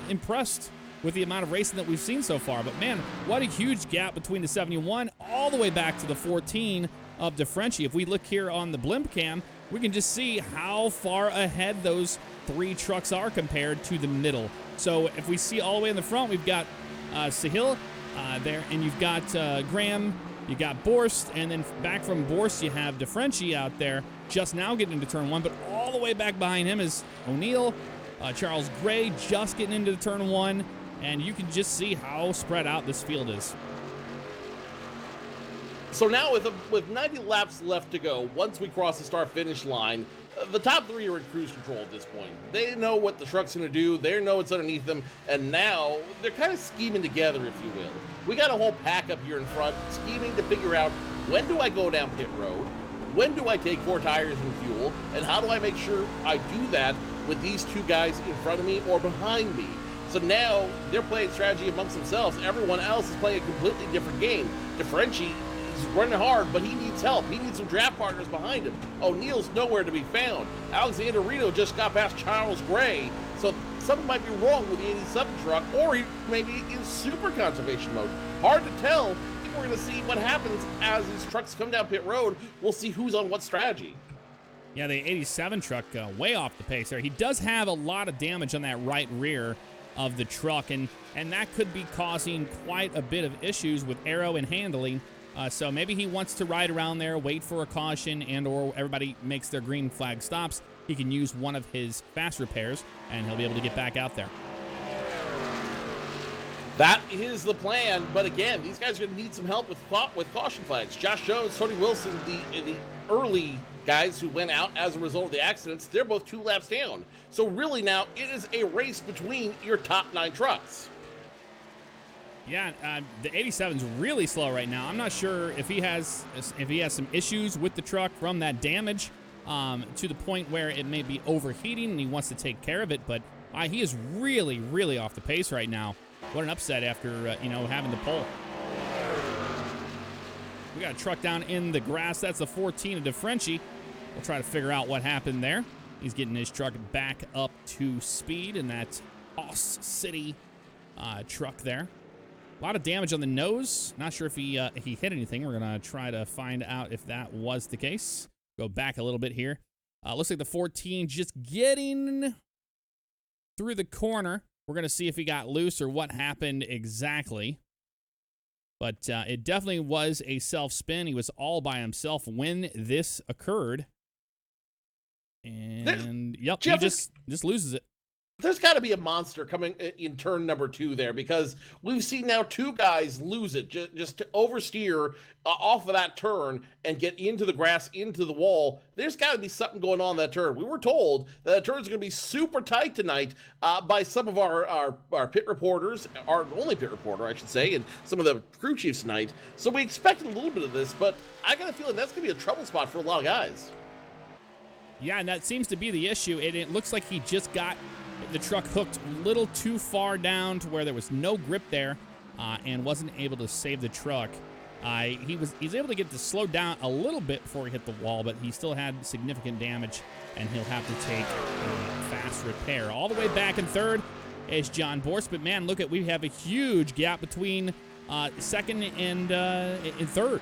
impressed with the amount of racing that we've seen so far. But, man, what a huge gap between the 71 all the way back to the 14 of DeFrenchie. If we look here on the blimp cam, we can just see how far ahead those three trucks are compared to the middle. So if we see all the way in the front, we've got Sahil there, and you've got Graham, you got Borst, and then back from Borst, you have DeFrenchie out there just now getting into turn 1, but all the way back behind him is O'Neill, Charles Gray just getting into turn 1, and you can just see how spread out this field is. So now with 90 laps left to go, once we cross the start-finish line, the top 3 are in cruise control at this point. They know what the truck's going to do. They know what's underneath them. And now they're kind of scheming together, if you will. We got a whole pack up here in front, scheming to figure out, when do I go down pit road? When do I take 4 tires and fuel? And how do I make sure I do that with these 2 guys in front of me or behind me? So now they're playing strategy amongst themselves. Everyone else is playing a completely different game. DeFrenchie is running hard, but he needs help. He needs some draft partners behind him. O'Neill's nowhere to be found. Alexander Rito just got past Charles Gray, so something might be wrong with the 87 truck, or he maybe in super conservation mode. Hard to tell. I think we're going to see what happens as these trucks come down pit road. We'll see who's on what strategy. Yeah, the 87 truck way off the pace there. He does have a lot of damage on that right rear of the truck, and that could be causing quite a bit of issues with aero and handling. So maybe he wants to ride around there, wait for a caution, and or everybody makes their green flag stops. He can use one of his fast repairs, and he'll be able to get back out there. That is the plan, but again, these guys are going to need some help with caution flags. Josh Jones, Tony Wilson, the early guys who went out as a result of the accidents, they're both 2 laps down. So really now, it is a race between your top 9 trucks. Yeah, the 87's really slow right now. I'm not sure if he has some issues with the truck from that damage to the point where it may be overheating and he wants to take care of it, but he is really, really off the pace right now. What an upset after, having the pole. We got a truck down in the grass. That's the 14 of DeFrenchie. We'll try to figure out what happened there. He's getting his truck back up to speed in that Oss City truck there. A lot of damage on the nose. Not sure if he hit anything. We're going to try to find out if that was the case. Go back a little bit here. Looks like the 14 just getting through the corner. We're going to see if he got loose or what happened exactly. But it definitely was a self-spin. He was all by himself when this occurred. And, yep, Jeff, he just loses it. There's got to be a monster coming in turn number 2 there, because we've seen now 2 guys lose it just to oversteer off of that turn and get into the grass, into the wall. There's got to be something going on that turn. We were told that the turn's going to be super tight tonight by some of our pit reporters, our only pit reporter, I should say, and some of the crew chiefs tonight. So we expected a little bit of this, but I got a feeling that's going to be a trouble spot for a lot of guys. Yeah, and that seems to be the issue. It looks like he just got the truck hooked a little too far down to where there was no grip there and wasn't able to save the truck. He's able to get to slow down a little bit before he hit the wall, but he still had significant damage, and he'll have to take a fast repair. All the way back in third is John Borst, but man, look we have a huge gap between second and third.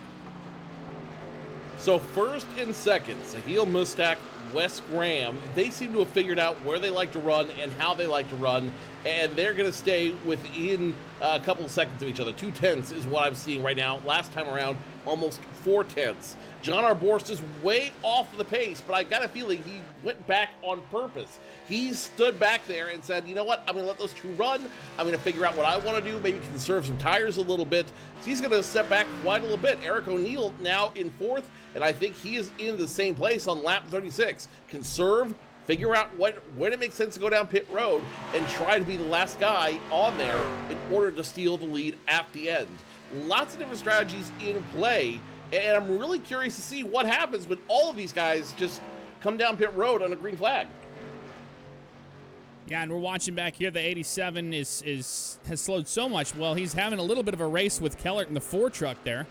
So first and second, Sahil Mustak, Wes Graham, they seem to have figured out where they like to run and how they like to run, and they're going to stay within a couple of seconds of each other. 2/10 is what I'm seeing right now. Last time around, almost 4/10. John R. Borst is way off the pace, but I got a feeling he went back on purpose. He stood back there and said, you know what, I'm going to let those 2 run. I'm going to figure out what I want to do, maybe conserve some tires a little bit. So he's going to step back quite a little bit. Eric O'Neill now in 4th, and I think he is in the same place on lap 36. Conserve, figure out when it makes sense to go down pit road, and try to be the last guy on there in order to steal the lead at the end. Lots of different strategies in play, and I'm really curious to see what happens when all of these guys just come down pit road on a green flag. Yeah, and we're watching back here. The 87 has slowed so much. Well, he's having a little bit of a race with Kellert in the 4 truck there,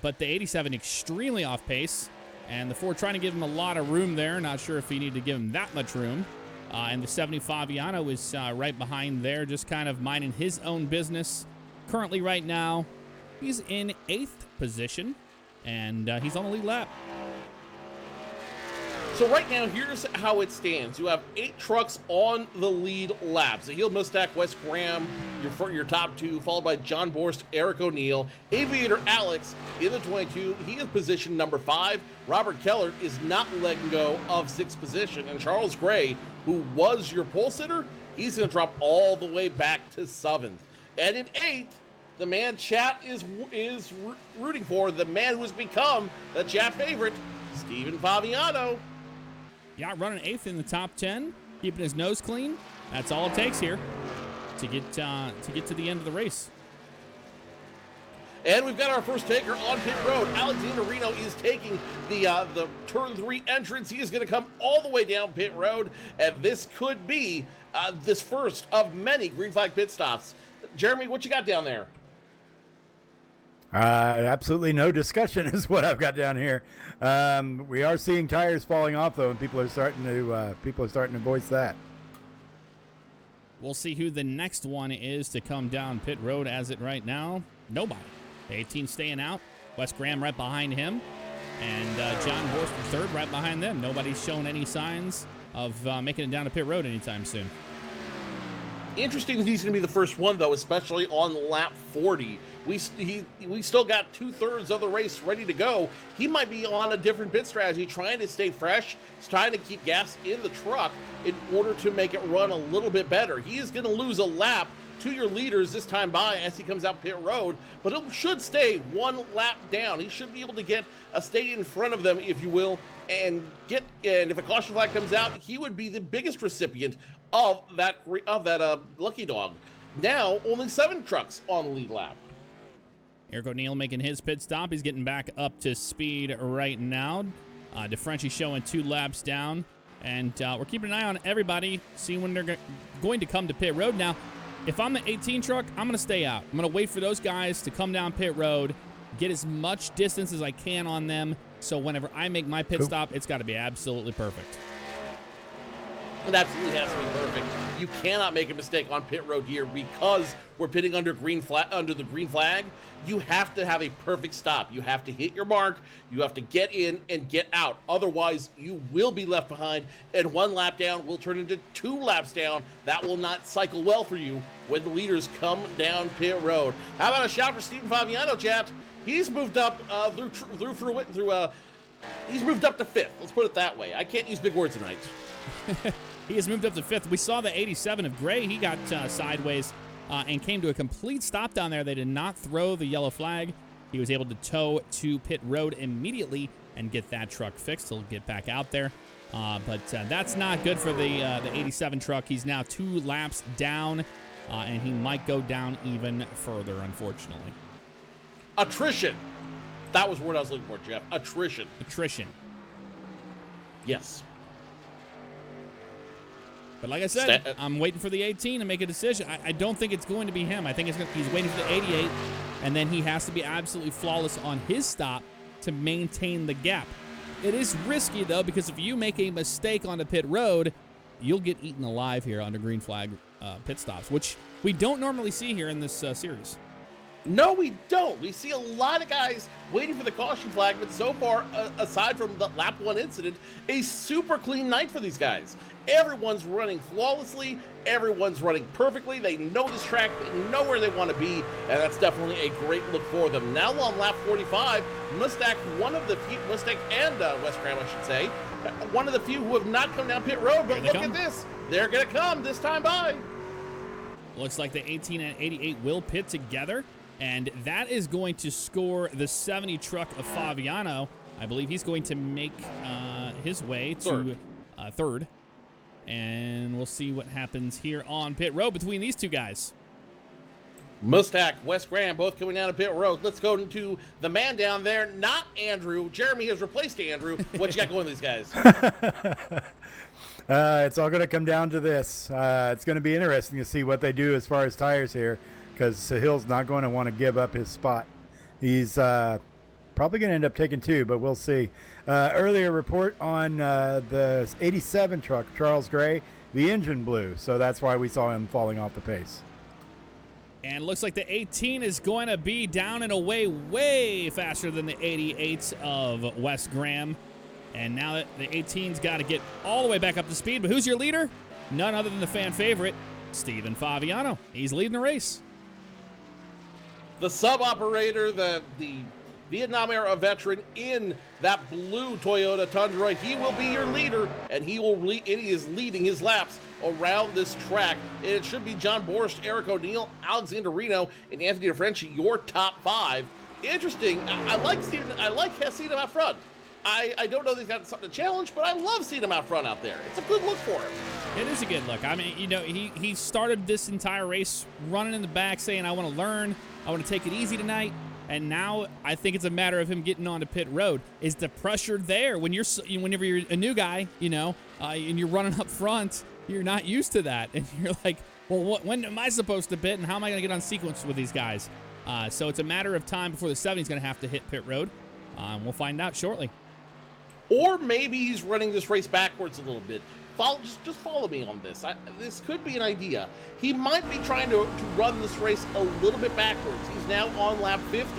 but the 87 extremely off pace, and the 4 trying to give him a lot of room there. Not sure if he needed to give him that much room. And the 70 Favignano is right behind there, just kind of minding his own business. Currently, right now, he's in 8th position, and he's on the lead lap. So right now, here's how it stands. You have 8 trucks on the lead lap. Zahil Mustak, Wes Graham, your top 2, followed by John Borst, Eric O'Neill. Aviator Alex in the 22. He is position number 5. Robert Keller is not letting go of 6th position. And Charles Gray, who was your pole sitter, he's going to drop all the way back to 7th. And in 8th, the man chat is rooting for, the man who has become the chat favorite, Stephen Favignano. Yeah, running 8th in the top 10, keeping his nose clean. That's all it takes here to get to the end of the race. And we've got our first taker on pit road. Alexander Reno is taking the turn 3 entrance. He is going to come all the way down pit road, and this could be this first of many green flag pit stops. Jeremy, what you got down there? Absolutely no discussion is what I've got down here. We are seeing tires falling off though, and people are starting to voice that. We'll see who the next one is to come down pit road. As it right now, nobody. 18 staying out. Wes Graham right behind him, and John Borst third right behind them. Nobody's shown any signs of making it down to pit road anytime soon. Interesting that he's going to be the first one, though, especially on lap 40. We still got 2/3 of the race ready to go. He might be on a different pit strategy, trying to stay fresh, trying to keep gas in the truck in order to make it run a little bit better. He is going to lose a lap to your leaders this time by as he comes out pit road, but it should stay 1 lap down. He should be able to get a stay in front of them, if you will, and if a caution flag comes out, he would be the biggest recipient of that lucky dog. Now only 7 trucks on the lead lap. Eric O'Neill making his pit stop. He's getting back up to speed right now. DeFrenchie showing 2 laps down, and we're keeping an eye on everybody, seeing when they're going to come to pit road. Now, if I'm the 18 truck, I'm going to stay out. I'm going to wait for those guys to come down pit road, get as much distance as I can on them, so whenever I make my pit stop, it's got to be absolutely perfect. It absolutely has to be perfect. You cannot make a mistake on pit road here because we're pitting under the green flag. You have to have a perfect stop. You have to hit your mark. You have to get in and get out. Otherwise, you will be left behind, and 1 lap down will turn into 2 laps down. That will not cycle well for you when the leaders come down pit road. How about a shout for Stephen Favignano, chat? He's moved up he's moved up to 5th. Let's put it that way. I can't use big words tonight. He has moved up to 5th. We saw the 87 of Gray. He got sideways and came to a complete stop down there. They did not throw the yellow flag. He was able to tow to pit road immediately and get that truck fixed. He'll get back out there. But that's not good for the 87 truck. He's now 2 laps down, and he might go down even further, unfortunately. Attrition. That was the word I was looking for, Jeff. Attrition. Yes. But like I said, I'm waiting for the 18 to make a decision. I don't think it's going to be him. I think he's waiting for the 88, and then he has to be absolutely flawless on his stop to maintain the gap. It is risky, though, because if you make a mistake on the pit road, you'll get eaten alive here under green flag pit stops, which we don't normally see here in this series. No, we don't. We see a lot of guys waiting for the caution flag, but so far, aside from the lap 1 incident, a super clean night for these guys. Everyone's running flawlessly. Everyone's running perfectly. They know this track. They know where they want to be, and that's definitely a great look for them. Now on lap 45, Mustak, one of the few, Mustak and Wes Graham, I should say, one of the few who have not come down pit road, but look at this. They're going to come this time by. Looks like the 18 and 88 will pit together, and that is going to score the 70 truck of Favignano. I believe he's going to make his way to third. And we'll see what happens here on pit road between these 2 guys. Mustak, Wes Graham, both coming down to pit road. Let's go into the man down there, not Andrew. Jeremy has replaced Andrew. What you got going with these guys? It's all going to come down to this. It's going to be interesting to see what they do as far as tires here, because Sahil's not going to want to give up his spot. He's probably going to end up taking 2, but we'll see. Earlier report on the 87 truck, Charles Gray, the engine blew, so that's why we saw him falling off the pace. And looks like the 18 is going to be down and away way faster than the 88 of Wes Graham. And now that the 18's got to get all the way back up to speed. But who's your leader? None other than the fan favorite, Stephen Favignano. He's leading the race. The sub-operator, the Vietnam-era veteran in that blue Toyota Tundra, he will be your leader, and he is leading his laps around this track. It should be John Borst, Eric O'Neill, Alexander Reno, and Anthony DeFrenchi, your top 5. Interesting. I like seeing him out front. I don't know that he's got something to challenge, but I love seeing him out front out there. It's a good look for him. It is a good look. I mean, he started this entire race running in the back saying, I want to learn, I want to take it easy tonight. And now I think it's a matter of him getting onto pit road. Is the pressure there whenever you're a new guy, and you're running up front, you're not used to that. And you're like, well, when am I supposed to pit, and how am I going to get on sequence with these guys? So it's a matter of time before the 70's going to have to hit pit road. We'll find out shortly. Or maybe he's running this race backwards a little bit. Just follow me on this. This could be an idea. He might be trying to run this race a little bit backwards. He's now on lap 50,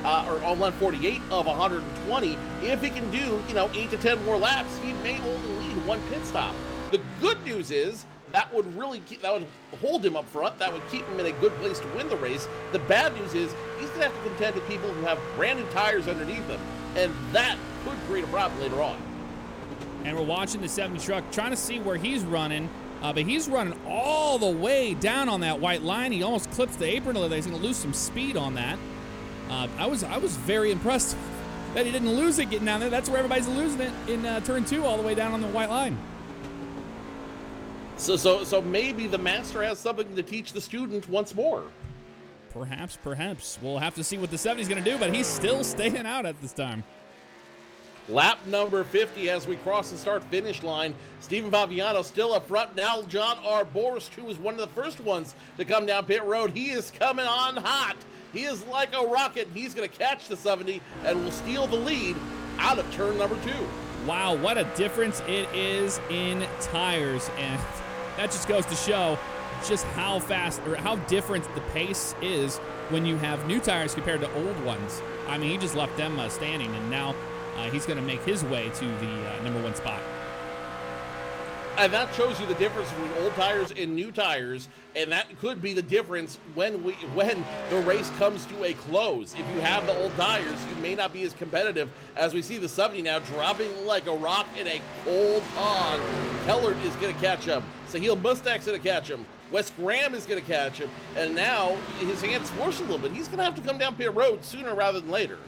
or on lap 48 of 120. If he can do, 8 to 10 more laps, he may only lead 1 pit stop. The good news is that would hold him up front. That would keep him in a good place to win the race. The bad news is he's going to have to contend with people who have brand new tires underneath him, and that could create a problem later on. And we're watching the 70 truck, trying to see where he's running. But he's running all the way down on that white line. He almost clips the apron a little. He's going to lose some speed on that. I was very impressed that he didn't lose it getting down there. That's where everybody's losing it in turn 2 all the way down on the white line. So maybe the master has something to teach the student once more. Perhaps. We'll have to see what the 70's going to do, but he's still staying out at this time. Lap number 50 as we cross the start-finish line. Stephen Favignano still up front. Now John R. Borst, who was one of the first ones to come down pit road. He is coming on hot. He is like a rocket. He's going to catch the 70 and will steal the lead out of turn number 2. Wow, what a difference it is in tires. And that just goes to show just how fast or how different the pace is when you have new tires compared to old ones. I mean, he just left them standing, and now he's going to make his way to the number 1 spot. And that shows you the difference between old tires and new tires, and that could be the difference when the race comes to a close. If you have the old tires, you may not be as competitive as we see the 70 now dropping like a rock in a cold pond. Kellert is going to catch him. Sahil Mustak's going to catch him. Wes Graham is going to catch him. And now his hands forced a little bit. He's going to have to come down pit road sooner rather than later.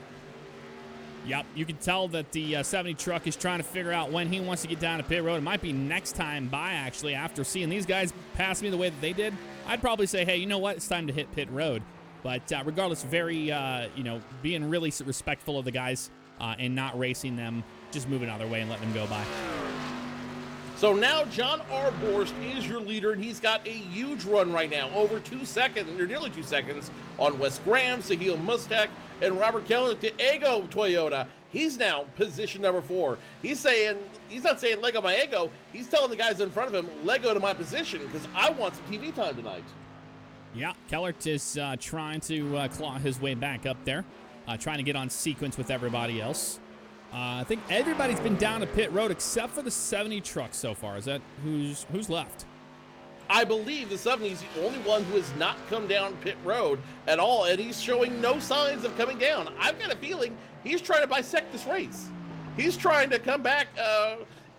Yep, you can tell that the 70 truck is trying to figure out when he wants to get down to pit road. It might be next time by, actually, after seeing these guys pass me the way that they did. I'd probably say, hey, you know what? It's time to hit pit road. But regardless, very, being really respectful of the guys and not racing them, just moving out of their way and letting them go by. So now John R. Borst is your leader, and he's got a huge run right now, over 2 seconds, or nearly 2 seconds, on Wes Graham, Sahil Mustak, and Robert Kellert to Ego Toyota. He's now position number 4. He's not saying Lego my ego. He's telling the guys in front of him, Lego to my position, because I want some TV time tonight. Yeah, Kellert is trying to claw his way back up there, trying to get on sequence with everybody else. I think everybody's been down to pit road except for the 70 truck so far. Is that who's left? I believe the 70 is the only one who has not come down pit road at all, and he's showing no signs of coming down. I've got a feeling he's trying to bisect this race. He's trying to come back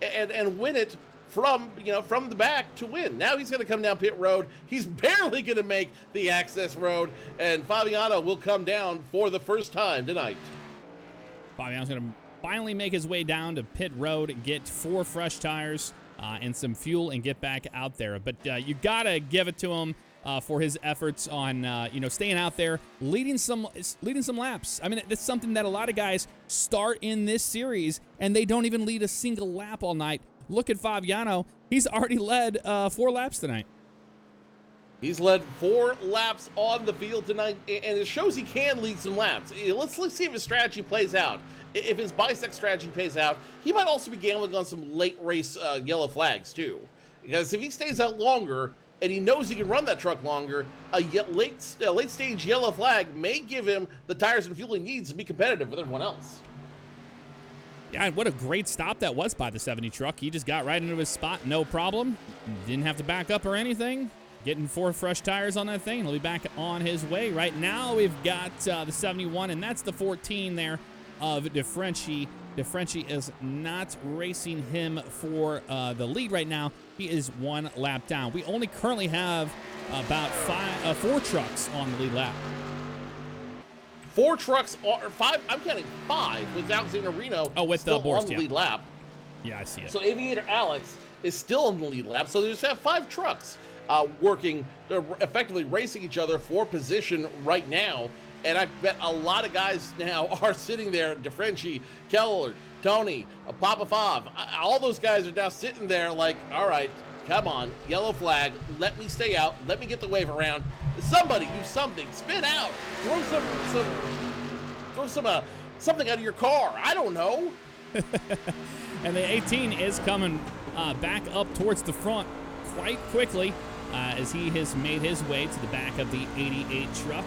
and win it from the back to win. Now he's going to come down pit road. He's barely going to make the access road, and Favignano will come down for the first time tonight. Favignano's going to finally make his way down to pit road, get 4 fresh tires and some fuel, and get back out there. But you gotta give it to him for his efforts on staying out there, leading some laps. I mean, that's something that a lot of guys start in this series and they don't even lead a single lap all night. Look at Favignano; he's already led 4 laps tonight. He's led 4 laps on the field tonight, and it shows he can lead some laps. Let's see if his strategy plays out. If his bisect strategy pays out, he might also be gambling on some late race yellow flags too. Because if he stays out longer and he knows he can run that truck longer, a late stage yellow flag may give him the tires and fuel he needs to be competitive with everyone else. Yeah, what a great stop that was by the 70 truck. He just got right into his spot, no problem. Didn't have to back up or anything. Getting 4 fresh tires on that thing. He'll be back on his way. Right now we've got the 71, and that's the 14 there of DeFrenchie. DeFrenchie is not racing him for the lead right now. He is 1 lap down. We only currently have about 4 trucks on the lead lap. 4 trucks, or 5, I'm counting 5 with Alexander Reno with still Borst, on the lead lap. Yeah, I see it. So Aviator Alex is still on the lead lap. So they just have 5 trucks working, they're effectively racing each other for position right now. And I bet a lot of guys now are sitting there, DeFrenchie, Keller, Tony, Papa Fav, all those guys are now sitting there like, all right, come on, yellow flag, let me stay out, let me get the wave around. Somebody do something, spin out, throw something out of your car. I don't know. And the 18 is coming back up towards the front quite quickly as he has made his way to the back of the 88 truck.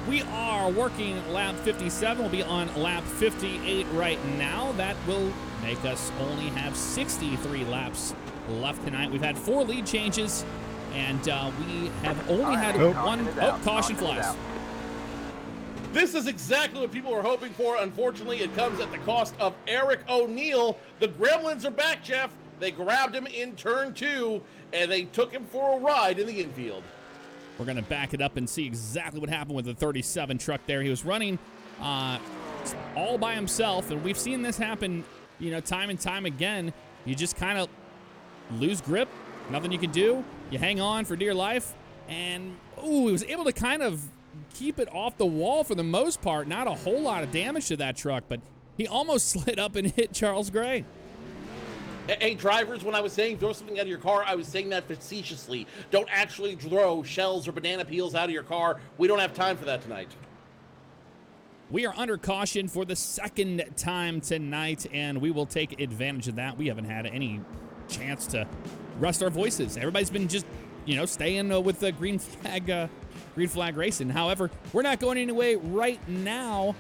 We are working lap 57. We'll be on lap 58 right now. That will make us only have 63 laps left tonight. We've had 4 lead changes, and we have only had one. Caution flies. This is exactly what people were hoping for. Unfortunately, it comes at the cost of Eric O'Neill. The Gremlins are back, Jeff. They grabbed him in turn 2, and they took him for a ride in the infield. We're going to back it up and see exactly what happened with the 37 truck there. He was running all by himself, and we've seen this happen, time and time again. You just kind of lose grip, nothing you can do. You hang on for dear life, and he was able to kind of keep it off the wall for the most part. Not a whole lot of damage to that truck, but he almost slid up and hit Charles Gray. Hey, drivers, when I was saying throw something out of your car, I was saying that facetiously. Don't actually throw shells or banana peels out of your car. We don't have time for that tonight. We are under caution for the second time tonight, and we will take advantage of that. We haven't had any chance to rest our voices. Everybody's been just, staying with the green flag racing. However, we're not going anywhere right now,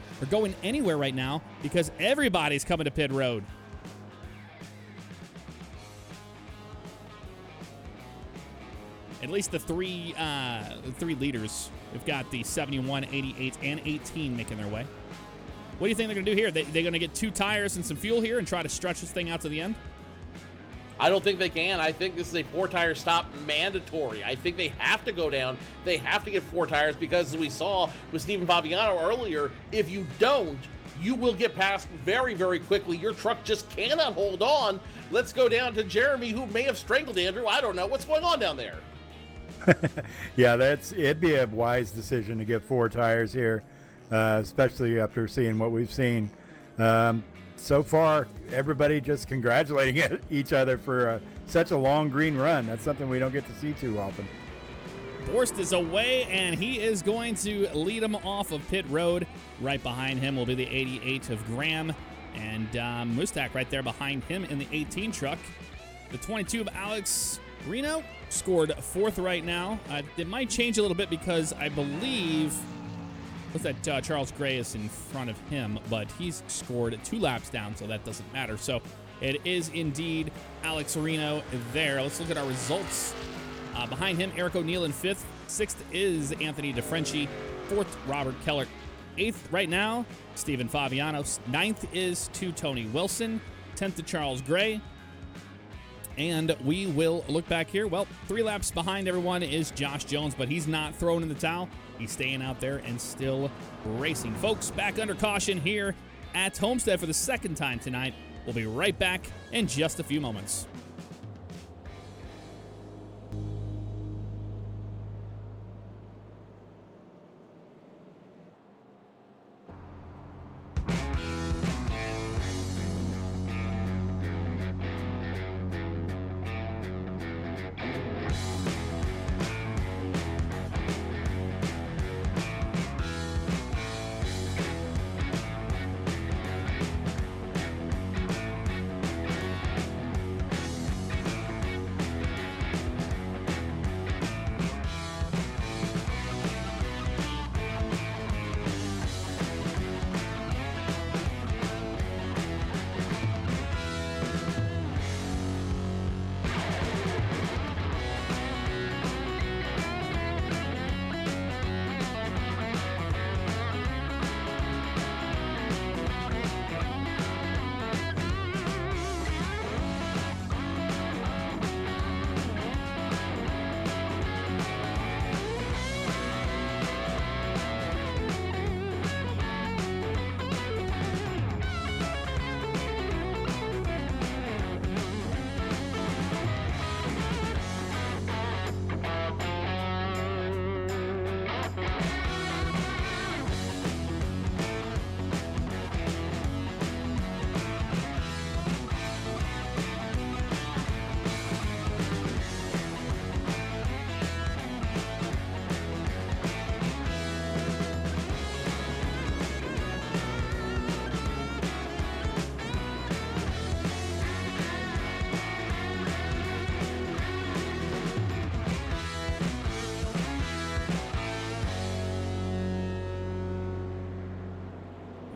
because everybody's coming to pit road. At least the three leaders. We've got the 71, 88, and 18 making their way. What do you think they're going to do here? They're going to get 2 tires and some fuel here and try to stretch this thing out to the end? I don't think they can. I think this is a 4-tire stop mandatory. I think they have to go down. They have to get 4 tires because, as we saw with Stephen Favignano earlier, if you don't, you will get past very, very quickly. Your truck just cannot hold on. Let's go down to Jeremy, who may have strangled Andrew. I don't know. What's going on down there? Yeah, it'd be a wise decision to get 4 tires here, especially after seeing what we've seen. So far, everybody just congratulating each other for such a long green run. That's something we don't get to see too often. Borst is away, and he is going to lead him off of pit road. Right behind him will be the 88 of Graham, and Mustak right there behind him in the 18 truck. The 22 of Alex Reno scored 4th right now. It might change a little bit because I believe that Charles Gray is in front of him, but he's scored 2 laps down, so that doesn't matter. So it is indeed Alex Reno there. Let's look at our results. Behind him, Eric O'Neill in 5th. 6th is Anthony DeFrenchie. 4th, Robert Keller. 8th right now, Stephen Favignano. 9th is to Tony Wilson. 10th to Charles Gray. And we will look back here. Well, 3 laps behind everyone is Josh Jones, but he's not throwing in the towel. He's staying out there and still racing. Folks, back under caution here at Homestead for the second time tonight. We'll be right back in just a few moments.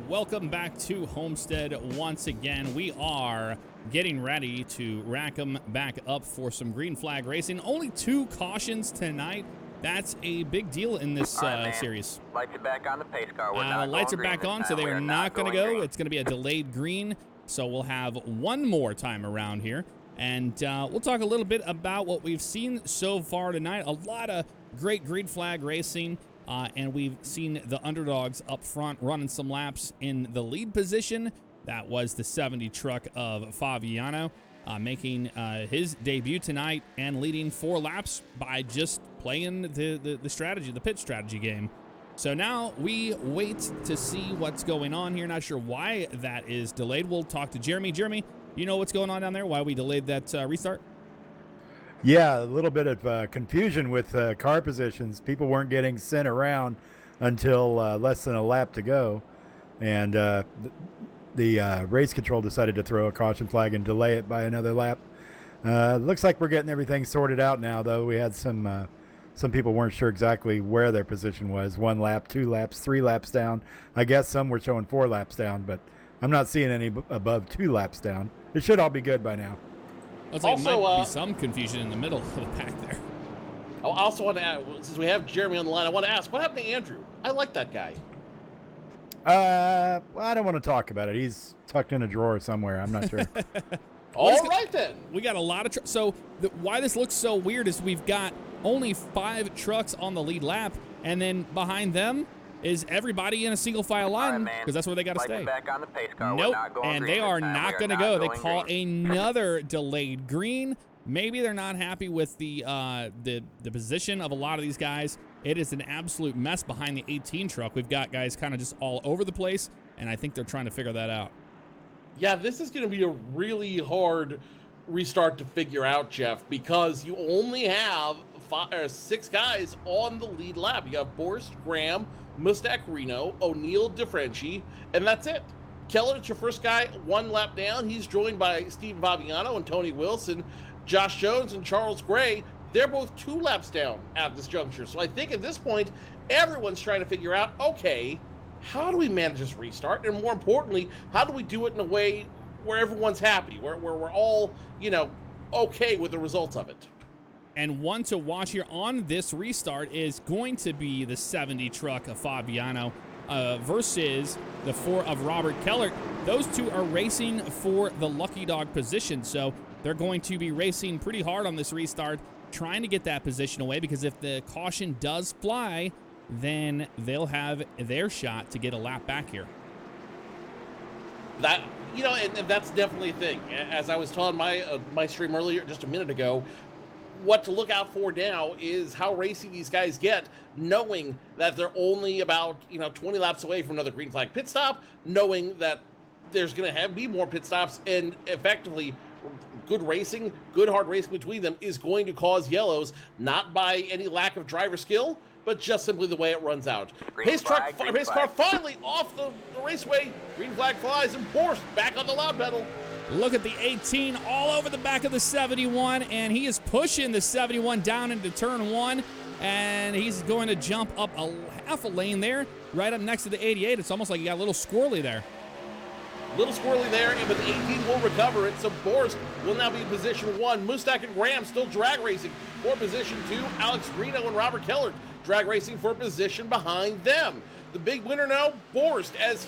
welcome back to Homestead once again. We are getting ready to rack them back up for some green flag racing. Only 2 cautions tonight. That's a big deal in this series. Lights are back on the pace car. The lights are back on, so they are not going to go. Green. It's going to be a delayed green, so we'll have one more time around here. And we'll talk a little bit about what we've seen so far tonight. A lot of great green flag racing. And we've seen the underdogs up front running some laps in the lead position. That was the 70 truck of Favignano making his debut tonight and leading 4 laps by just playing the strategy, the pit strategy game. So now we wait to see what's going on here. Not sure why that is delayed. We'll talk to Jeremy. Jeremy, you know what's going on down there? Why we delayed that restart? Yeah, a little bit of confusion with car positions. People weren't getting sent around until less than a lap to go. And the race control decided to throw a caution flag and delay it by another lap. Looks like we're getting everything sorted out now, though. We had some people weren't sure exactly where their position was. 1 lap, 2 laps, 3 laps down. I guess some were showing 4 laps down, but I'm not seeing any above 2 laps down. It should all be good by now. Looks like there might be some confusion in the middle of the pack there. I also want to add, since we have Jeremy on the line, I want to ask, what happened to Andrew? I like that guy. Well, I don't want to talk about it. He's tucked in a drawer somewhere. I'm not sure. All right, then. We got a lot of trucks. So why this looks so weird is we've got only 5 trucks on the lead lap, and then behind them is everybody in a single file line because that's where they got to stay. Back on the pace car. Nope, and they are not going to go. They call another delayed green. Maybe they're not happy with the position of a lot of these guys. It is an absolute mess behind the 18 truck. We've got guys kind of just all over the place, and I think they're trying to figure that out. Yeah, this is going to be a really hard restart to figure out, Jeff, because you only have 6 guys on the lead lap. You have Borst, Graham, Mustak, Reno, O'Neill, DeFrenchi, and that's it. Keller, it's your first guy 1 lap down. He's joined by Steve Favignano and Tony Wilson. Josh Jones and Charles Gray, they're both 2 laps down at this juncture. So I think at this point, everyone's trying to figure out, okay, how do we manage this restart? And more importantly, how do we do it in a way where everyone's happy, where we're all, okay with the results of it? And one to watch here on this restart is going to be the 70 truck of Favignano versus the 4 of Robert Keller. Those 2 are racing for the lucky dog position, so they're going to be racing pretty hard on this restart, trying to get that position away, because if the caution does fly, then they'll have their shot to get a lap back here. That, and that's definitely a thing. As I was telling my stream earlier, just a minute ago, what to look out for now is how racy these guys get, knowing that they're only about 20 laps away from another green flag pit stop, knowing that there's going to be more pit stops, and effectively good racing, good hard racing between them is going to cause yellows, not by any lack of driver skill, but just simply the way it runs out. Pace car finally off the raceway. Green flag flies, and Borst back on the loud pedal. Look at the 18 all over the back of the 71, and he is pushing the 71 down into turn 1, and he's going to jump up a half a lane there, right up next to the 88. It's almost like he got a little squirrely there. Little squirrely there, but the 18 will recover it, so Borst will now be in position 1. Mustak and Graham still drag racing for position 2. Alex Reno and Robert Keller drag racing for position behind them. The big winner now, Borst, as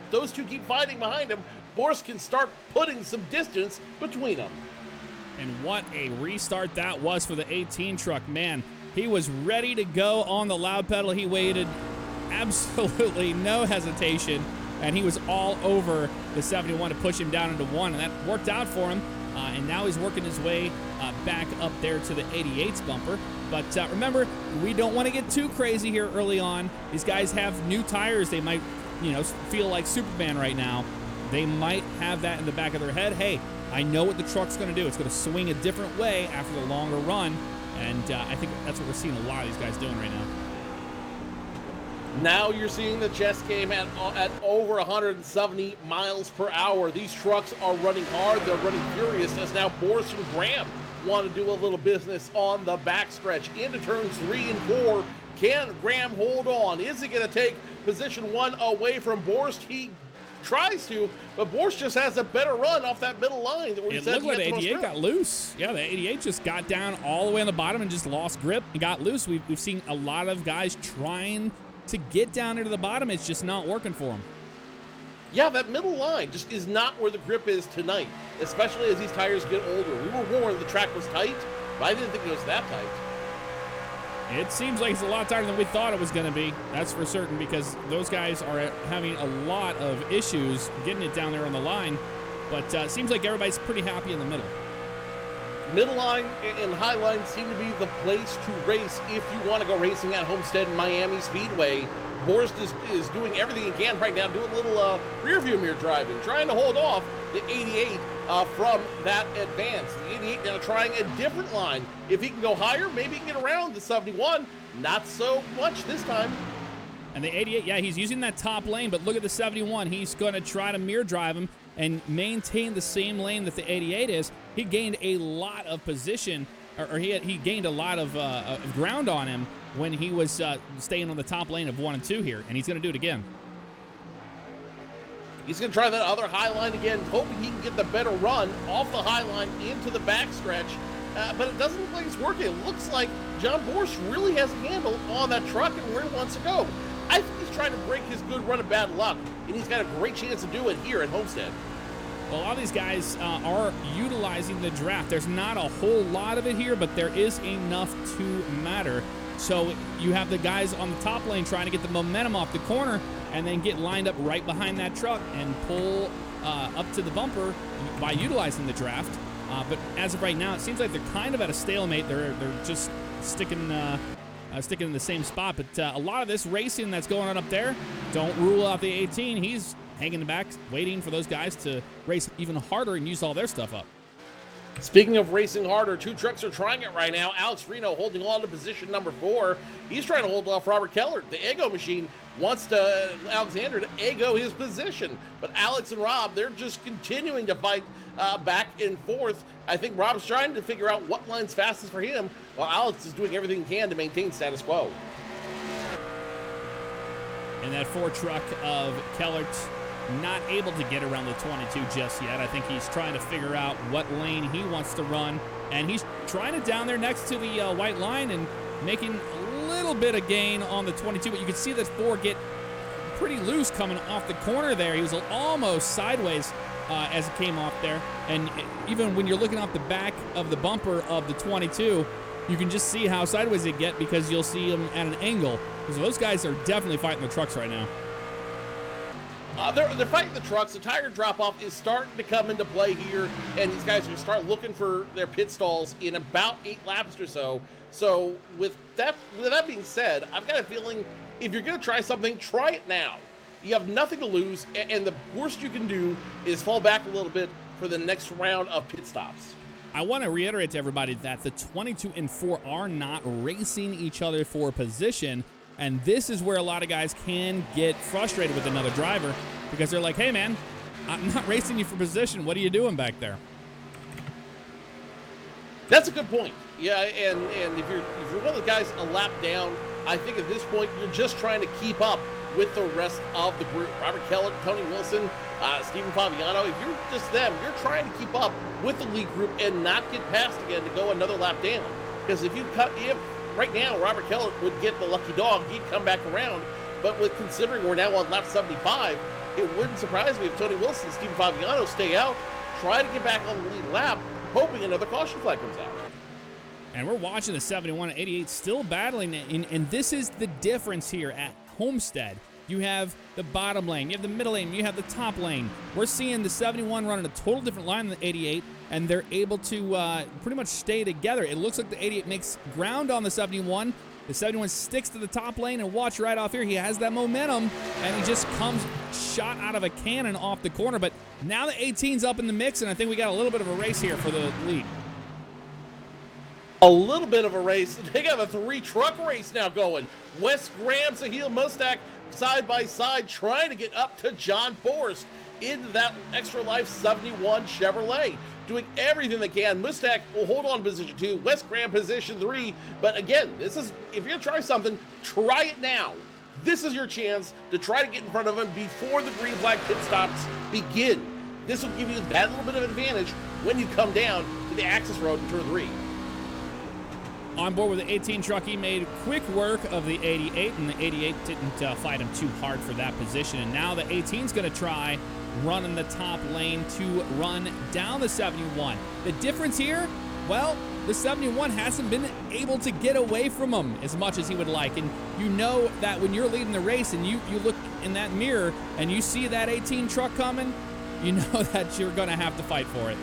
those 2 keep fighting behind him. Borst can start putting some distance between them. And what a restart that was for the 18 truck. Man, he was ready to go on the loud pedal. He waited absolutely no hesitation, and he was all over the 71 to push him down into 1, and that worked out for him. And now he's working his way back up there to the 88's bumper. But remember, we don't want to get too crazy here early on. These guys have new tires. They might, feel like Superman right now. They might have that in the back of their head. Hey, I know what the truck's going to do. It's going to swing a different way after the longer run. And I think that's what we're seeing a lot of these guys doing right now. Now you're seeing the chess game at over 170 miles per hour. These trucks are running hard. They're running furious as now Borst and Graham want to do a little business on the backstretch into turns 3 and 4. Can Graham hold on? Is he going to take position 1 away from Borst? He tries to, but Borst just has a better run off that middle line. It looked like the 88 got loose. Yeah, the 88 just got down all the way on the bottom and just lost grip and got loose. We've seen a lot of guys trying to get down into the bottom. It's just not working for them. Yeah, that middle line just is not where the grip is tonight, especially as these tires get older. We were warned the track was tight, but I didn't think it was that tight. It seems like it's a lot tighter than we thought it was going to be. That's for certain, because those guys are having a lot of issues getting it down there on the line. But it seems like everybody's pretty happy in the middle. Middle line and high line seem to be the place to race if you want to go racing at Homestead and Miami Speedway. Borst is doing everything he can right now, doing a little rear view mirror driving, trying to hold off the 88 from that advance. The 88 now trying a different line. If he can go higher, maybe he can get around the 71. Not so much this time. And the 88, yeah, he's using that top lane, but look at the 71. He's going to try to mirror drive him and maintain the same lane that the 88 is. He gained a lot of position, or he gained a lot of ground on him when he was staying on the top lane of 1 and 2 here, and he's going to do it again. He's going to try that other high line again, hoping he can get the better run off the high line into the backstretch. But it doesn't look like it's working. It looks like John Borst really has a handle on that truck and where he wants to go. I think he's trying to break his good run of bad luck, and he's got a great chance to do it here at Homestead. Well, a lot of these guys are utilizing the draft. There's not a whole lot of it here, but there is enough to matter. So you have the guys on the top lane trying to get the momentum off the corner and then get lined up right behind that truck and pull up to the bumper by utilizing the draft. But as of right now, it seems like they're kind of at a stalemate. They're just sticking in the same spot. But a lot of this racing that's going on up there, don't rule out the 18. He's hanging back, waiting for those guys to race even harder and use all their stuff up. Speaking of racing harder, 2 trucks are trying it right now. Alex Reno holding on to position number 4. He's trying to hold off Robert Keller. The Ego machine wants Alexander to ego his position. But Alex and Rob, they're just continuing to fight back and forth. I think Rob's trying to figure out what line's fastest for him, while Alex is doing everything he can to maintain status quo. And that 4 truck of Kellert's not able to get around the 22 just yet. I think he's trying to figure out what lane he wants to run, and he's trying it down there next to the white line and making a little bit of gain on the 22, but you can see that 4 get pretty loose coming off the corner there. He was almost sideways as it came off there, and even when you're looking off the back of the bumper of the 22, you can just see how sideways they get because you'll see them at an angle. So those guys are definitely fighting the trucks right now. They're fighting the trucks. The tire drop-off is starting to come into play here, and these guys are going to start looking for their pit stalls in about 8 laps or so. So with that being said, I've got a feeling if you're going to try something, try it now. You have nothing to lose, and the worst you can do is fall back a little bit for the next round of pit stops. I want to reiterate to everybody that the 22 and 4 are not racing each other for position. And this is where a lot of guys can get frustrated with another driver because they're like, hey, man, I'm not racing you for position. What are you doing back there? That's a good point. Yeah, and if you're one of the guys a lap down, I think at this point you're just trying to keep up with the rest of the group. Robert Keller, Tony Wilson, Stephen Favignano. If you're just them, you're trying to keep up with the lead group and not get passed again to go another lap down. Because if right now, Robert Keller would get the lucky dog. He'd come back around. But with considering we're now on lap 75, it wouldn't surprise me if Tony Wilson and Stephen Favignano stay out, try to get back on the lead lap, hoping another caution flag comes out. And we're watching the 71 and 88 still battling. And this is the difference here at Homestead. You have the bottom lane, you have the middle lane, you have the top lane. We're seeing the 71 running a total different line than the 88, and they're able to pretty much stay together. It looks like the 88 makes ground on the 71. The 71 sticks to the top lane, and watch right off here. He has that momentum, and he just comes shot out of a cannon off the corner. But now the 18's up in the mix, and I think we got a little bit of a race here for the lead. A little bit of a race. They got a 3-truck race now going. Wes Graham, Sahil Mustak, side by side, trying to get up to John Borst into that Extra Life 71 Chevrolet. Doing everything they can. Mustak will hold on to position 2. Wes Graham position 3. But again, this is, if you're going to try something, try it now. This is your chance to try to get in front of him before the green flag pit stops begin. This will give you that little bit of advantage when you come down to the access road in turn 3. On board with the 18 truck, he made quick work of the 88, and the 88 didn't fight him too hard for that position. And now the 18's going to try running the top lane to run down the 71. The difference here, well, the 71 hasn't been able to get away from him as much as he would like. And you know that when you're leading the race and you look in that mirror and you see that 18 truck coming, you know that you're going to have to fight for it.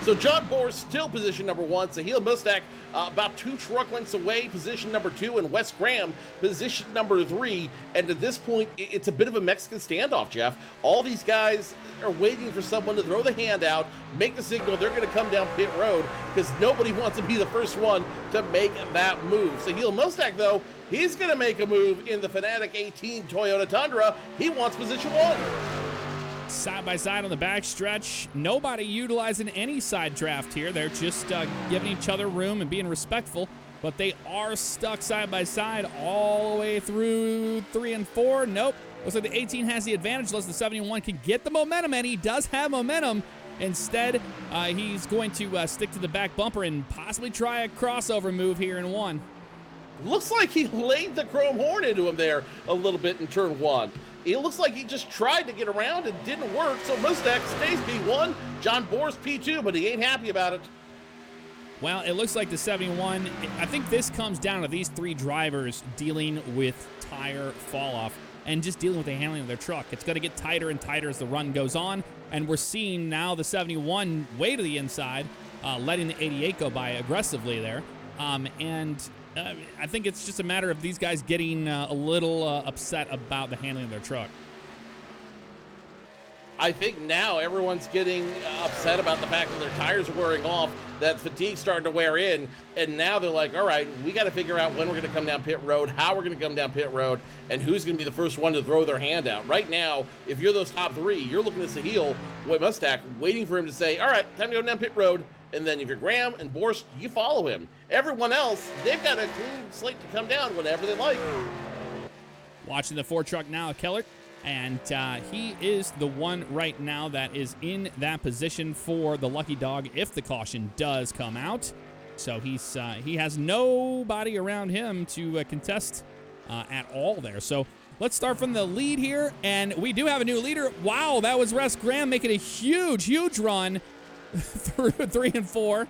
So John Bohr still position number 1. Sahil Mustak about 2 truck lengths away, position number 2, and Wes Graham position number 3. And at this point, it's a bit of a Mexican standoff, Jeff. All these guys are waiting for someone to throw the hand out, make the signal, they're going to come down pit road, because nobody wants to be the first one to make that move. Sahil Mustak, though, he's going to make a move in the Fanatic 18 Toyota Tundra. He wants position 1. Side by side on the backstretch. Nobody utilizing any side draft here. They're just giving each other room and being respectful, but they are stuck side by side all the way through 3 and 4. Nope. Looks like the 18 has the advantage, unless the 71 can get the momentum, and he does have momentum. Instead, he's going to stick to the back bumper and possibly try a crossover move here in 1. Looks like he laid the chrome horn into him there a little bit in turn 1. It looks like he just tried to get around and didn't work, so Mustak stays P1, John Bohr's P2, but he ain't happy about it. Well, it looks like the 71, I think this comes down to these 3 drivers dealing with tire fall off and just dealing with the handling of their truck. It's going to get tighter and tighter as the run goes on, and we're seeing now the 71 way to the inside, letting the 88 go by aggressively there. I think it's just a matter of these guys getting a little upset about the handling of their truck. I think now everyone's getting upset about the fact that their tires are wearing off, that fatigue's starting to wear in, and now they're like, all right, we got to figure out when we're going to come down pit road, how we're going to come down pit road, and who's going to be the first one to throw their hand out. Right now, if you're those top 3, you're looking at Sahil Mustak, waiting for him to say, all right, time to go down pit road. And then if you're Graham and Borst, you follow him. Everyone else, they've got a clean slate to come down whenever they like. Watching the 4 truck now, Kellert, and he is the one right now that is in that position for the lucky dog if the caution does come out. So he has nobody around him to contest at all there. So let's start from the lead here, and we do have a new leader. Wow, that was Wes Graham making a huge run through 3 and 4.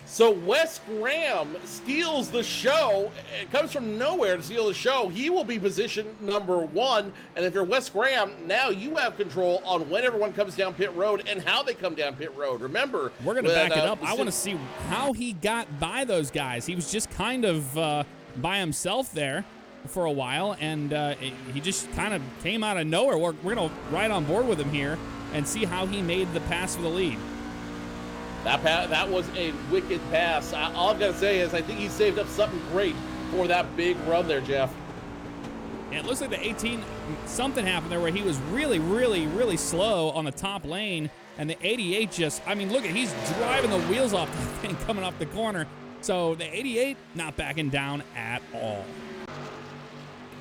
So Wes Graham steals the show. It comes from nowhere to steal the show. He will be position number 1. And if you're Wes Graham, now you have control on when everyone comes down pit road and how they come down pit road. Remember, we're going to back it up. I want to see how he got by those guys. He was just kind of by himself there for a while, and he just kind of came out of nowhere. We're going to ride on board with him here and see how he made the pass for the lead. That was a wicked pass. All I've got to say is I think he saved up something great for that big run there, Jeff. And it looks like the 18, something happened there where he was really slow on the top lane, and the 88 just, I mean, look at, he's driving the wheels off the thing coming up the corner. So the 88 not backing down at all.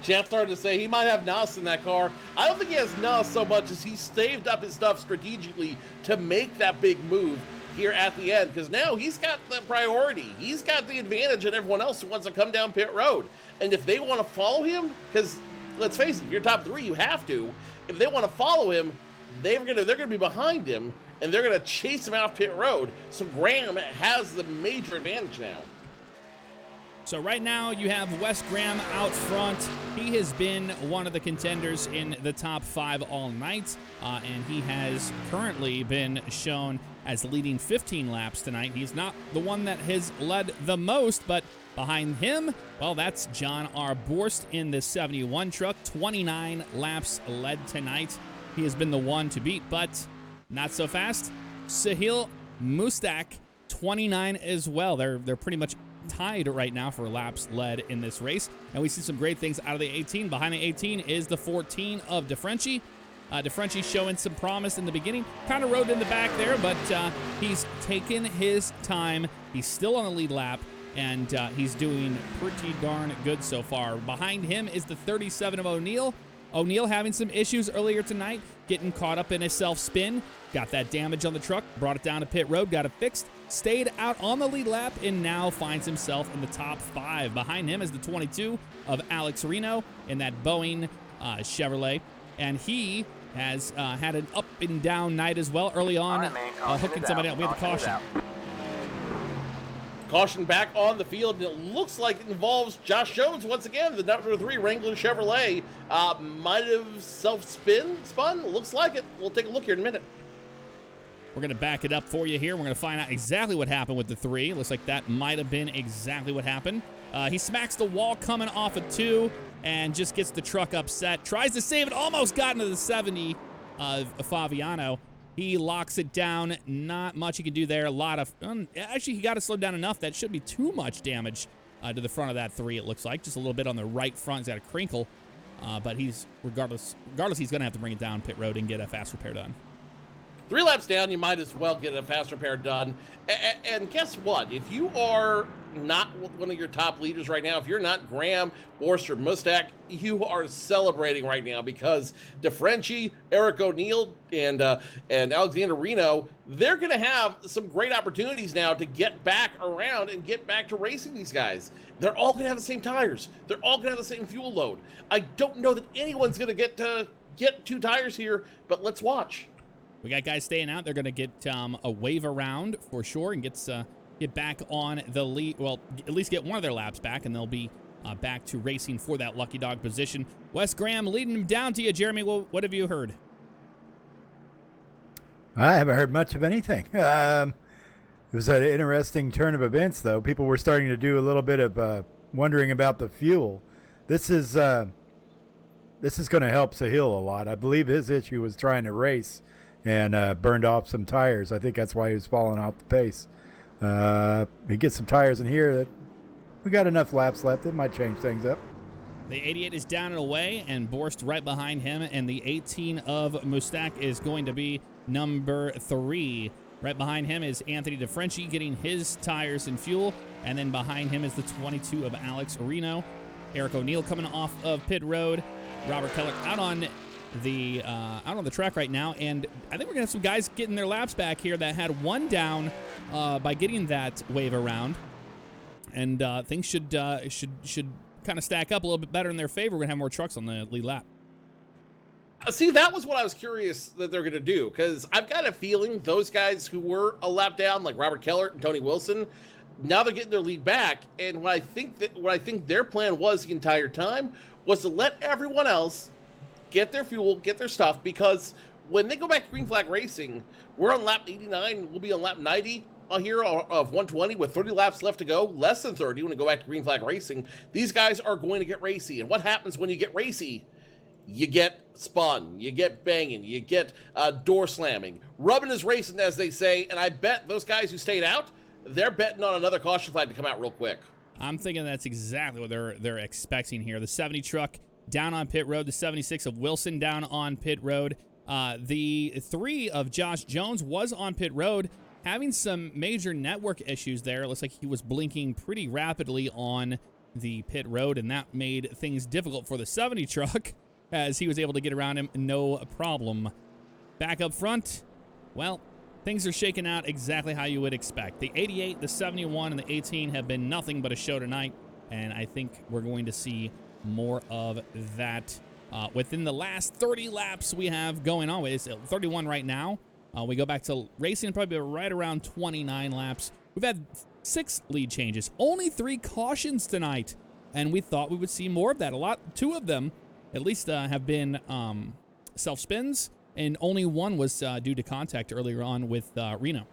Jeff started to say he might have NOS in that car. I don't think he has NOS so much as he saved up his stuff strategically to make that big move here at the end, because now he's got the priority. He's got the advantage of everyone else who wants to come down pit road. And if they want to follow him, because let's face it, if you're top 3, you have to. If they want to follow him, they're gonna be behind him, and they're gonna chase him out pit road. So Graham has the major advantage now. So right now you have Wes Graham out front. He has been one of the contenders in the top 5 all night, and he has currently been shown as leading 15 laps tonight. He's not the one that has led the most, but behind him, well, that's John R. Borst in the 71 truck. 29 laps led tonight. He has been the one to beat, but not so fast. Sahil Mustak, 29 as well. They're pretty much tied right now for laps led in this race, and we see some great things out of the 18. Behind the 18 is the 14 of DeFrenchie. DeFrenchie showing some promise in the beginning. Kind of rode in the back there, but he's taken his time. He's still on the lead lap, and he's doing pretty darn good so far. Behind him is the 37 of O'Neal. O'Neal having some issues earlier tonight, getting caught up in a self-spin. Got that damage on the truck, brought it down to pit road, got it fixed, stayed out on the lead lap, and now finds himself in the top 5. Behind him is the 22 of Alex Reno in that Boeing Chevrolet, and he has had an up and down night as well early on, hooking somebody out. We have the caution. Caution back on the field, and it looks like it involves Josh Jones once again. The number 3 Wrangler Chevrolet might have spun. Looks like it. We'll take a look here in a minute. We're going to back it up for you here. We're going to find out exactly what happened with the 3. Looks like that might have been exactly what happened. He smacks the wall coming off of 2 and just gets the truck upset. Tries to save it. Almost got into the 70 of Favignano. He locks it down. Not much he can do there. A lot of... actually, he got to slow down enough. That should be too much damage to the front of that 3, it looks like. Just a little bit on the right front. He's got a crinkle. But he's... Regardless, he's going to have to bring it down pit road and get a fast repair done. 3 laps down, you might as well get a fast repair done. And guess what? If you are not one of your top leaders right now, if you're not Graham, Borst, or Mustak, you are celebrating right now because DeFrenchie, Eric O'Neal, and Alexander Reno, they're going to have some great opportunities now to get back around and get back to racing these guys. They're all going to have the same tires. They're all going to have the same fuel load. I don't know that anyone's going to get 2 tires here, but let's watch. We got guys staying out. They're going to get a wave around for sure and get back on the lead. Well, at least get one of their laps back, and they'll be back to racing for that lucky dog position. Wes Graham leading them down to you. Jeremy, what have you heard? I haven't heard much of anything. It was an interesting turn of events, though. People were starting to do a little bit of wondering about the fuel. This is going to help Sahil a lot. I believe his issue was trying to race and burned off some tires. I think that's why he was falling off the pace. He gets some tires in here that we got enough laps left. It might change things up. The 88 is down and away, and Borst right behind him, and the 18 of Mustak is going to be number 3. Right behind him is Anthony DeFrenchie getting his tires and fuel, and then behind him is the 22 of Alex Reno. Eric O'Neal coming off of pit road. Robert Keller out on the track right now, and I think we're gonna have some guys getting their laps back here that had 1 down by getting that wave around, and things should kind of stack up a little bit better in their favor. We're gonna have more trucks on the lead lap. See, that was what I was curious that they're gonna do, because I've got a feeling those guys who were a lap down, like Robert Keller and Tony Wilson, now they're getting their lead back. And what I think their plan was the entire time was to let everyone else get their fuel, get their stuff, because when they go back to Green Flag Racing, we're on lap 89, we'll be on lap 90 here of 120 with 30 laps left to go, less than 30 when we go back to Green Flag Racing. These guys are going to get racy, and what happens when you get racy? You get spun, you get banging, you get door slamming. Rubbing is racing, as they say, and I bet those guys who stayed out, they're betting on another caution flag to come out real quick. I'm thinking that's exactly what they're expecting here. The 70 truck down on pit road, the 76 of Wilson down on pit road. The 3 of Josh Jones was on pit road, having some major network issues there. It looks like he was blinking pretty rapidly on the pit road, and that made things difficult for the 70 truck as he was able to get around him no problem. Back up front, well, things are shaking out exactly how you would expect. The 88, the 71, and the 18 have been nothing but a show tonight, and I think we're going to see more of that within the last 30 laps we have going on. It's 31 right now. We go back to racing, probably right around 29 laps. We've had 6 lead changes, only 3 cautions tonight, and we thought we would see more of that. 2 of them at least have been self-spins, and only 1 was due to contact earlier on with Reno.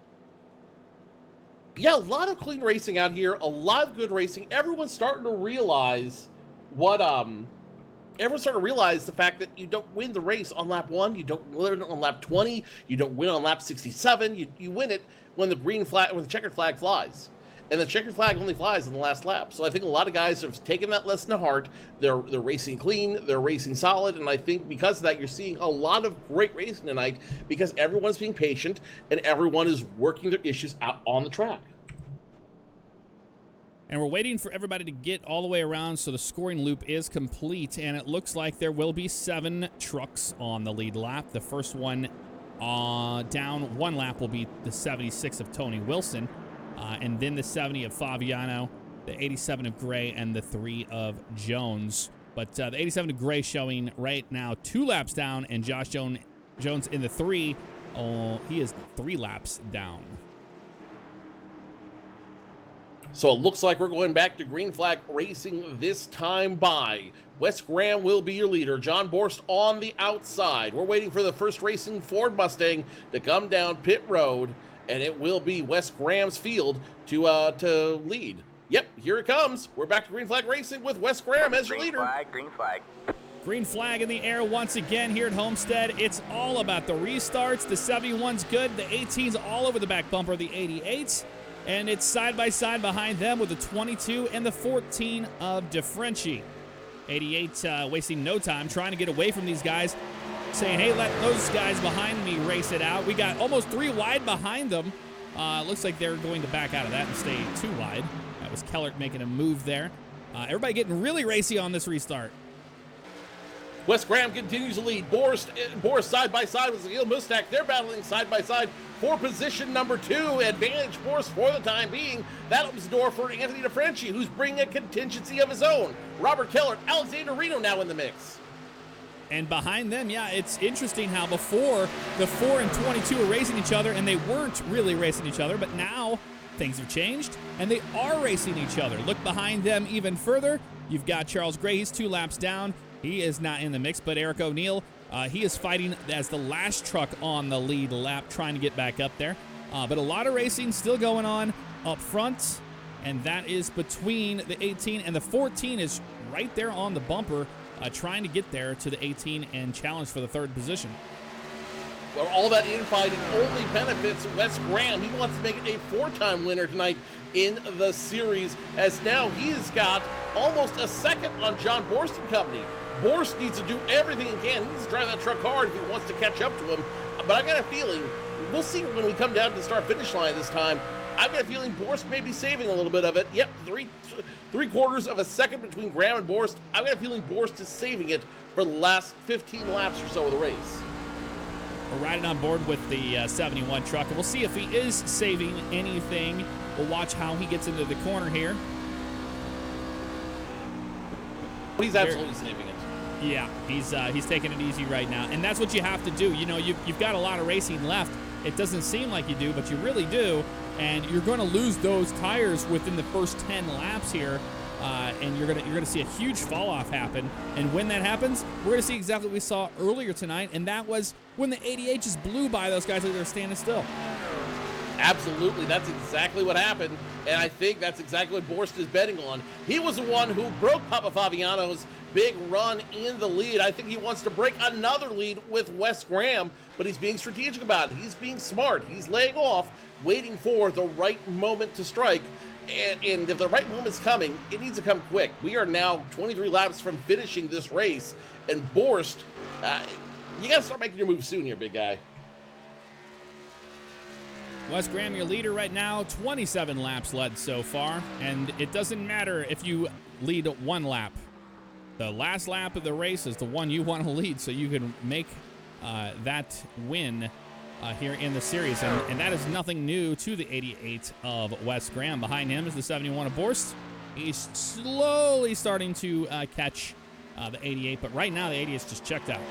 Yeah, a lot of clean racing out here, a lot of good racing. Everyone's starting to realize everyone's starting to realize the fact that you don't win the race on lap 1, you don't win it on lap 20, you don't win on lap 67, you win it when the green flag, when the checkered flag flies. and the checkered flag only flies in the last lap. So I think a lot of guys have taken that lesson to heart. They're racing clean, they're racing solid, and I think because of that, you're seeing a lot of great racing tonight because everyone's being patient and everyone is working their issues out on the track. And we're waiting for everybody to get all the way around so the scoring loop is complete, and it looks like there will be 7 trucks on the lead lap. The first one down 1 lap will be the 76 of Tony Wilson, and then the 70 of Favignano, the 87 of Gray, and the 3 of Jones. But the 87 of Gray showing right now 2 laps down, and Josh Jones in the 3. Oh, he is 3 laps down. So it looks like we're going back to green flag racing this time by. Wes Graham will be your leader. John Borst on the outside. We're waiting for the first racing Ford Mustang to come down pit road, and it will be Wes Graham's field to lead. Yep, here it comes. We're back to green flag racing with Wes Graham as your leader. Green flag. Green flag in the air once again here at Homestead. It's all about the restarts. The 71's good. The 18's all over the back bumper of the 88's. And it's side by side behind them with the 22 and the 14 of DeFrenchie. 88 wasting no time trying to get away from these guys, saying, hey, let those guys behind me race it out. We got almost 3 wide behind them. Looks like they're going to back out of that and stay 2 wide. That was Kellert making a move there. Everybody getting really racy on this restart. Wes Graham continues to lead. Borst side by side with Zahil Mustak. They're battling side by side for position number 2. Advantage Borst for the time being. That opens the door for Anthony DeFrenchie, who's bringing a contingency of his own. Robert Kellert, Alexander Reno now in the mix. And behind them, yeah, it's interesting how before the 4 and 22 were racing each other, and they weren't really racing each other, but now things have changed, and they are racing each other. Look behind them even further. You've got Charles Gray. He's 2 laps down. He is not in the mix, but Eric O'Neill, he is fighting as the last truck on the lead lap, trying to get back up there. But a lot of racing still going on up front, and that is between the 18 and the 14 is right there on the bumper, trying to get there to the 18 and challenge for the 3rd position. Well, all that infighting only benefits Wes Graham. He wants to make it a 4-time winner tonight in the series, as now he's got almost a second on John Borst and company. Borst needs to do everything he can. He needs to drive that truck hard if he wants to catch up to him. But I got a feeling, we'll see when we come down to the start-finish line this time. I've got a feeling Borst may be saving a little bit of it. Yep, three-quarters of a second between Graham and Borst. I've got a feeling Borst is saving it for the last 15 laps or so of the race. We're riding on board with the 71 truck, and we'll see if he is saving anything. We'll watch how he gets into the corner here. He's absolutely saving it. Yeah, he's taking it easy right now, and that's what you have to do. You know, you've got a lot of racing left. It doesn't seem like you do, but you really do, and you're going to lose those tires within the first 10 laps here, and you're gonna see a huge fall off happen. And when that happens, we're gonna see exactly what we saw earlier tonight, and that was when the 88 just blew by those guys like they were standing still. Absolutely, that's exactly what happened, and I think that's exactly what Borst is betting on. He was the one who broke Papa Favignano's big run in the lead. I think he wants to break another lead with Wes Graham, but he's being strategic about it. He's being smart. He's laying off, waiting for the right moment to strike, and if the right moment's coming, it needs to come quick. We are now 23 laps from finishing this race, and Borst, you got to start making your move soon here, big guy. Wes Graham, your leader right now, 27 laps led so far, and it doesn't matter if you lead 1 lap. The last lap of the race is the one you want to lead, so you can make that win here in the series, and that is nothing new to the 88 of Wes Graham. Behind him is the 71 of Borst. He's slowly starting to catch the 88, but right now the 88 is just checked out.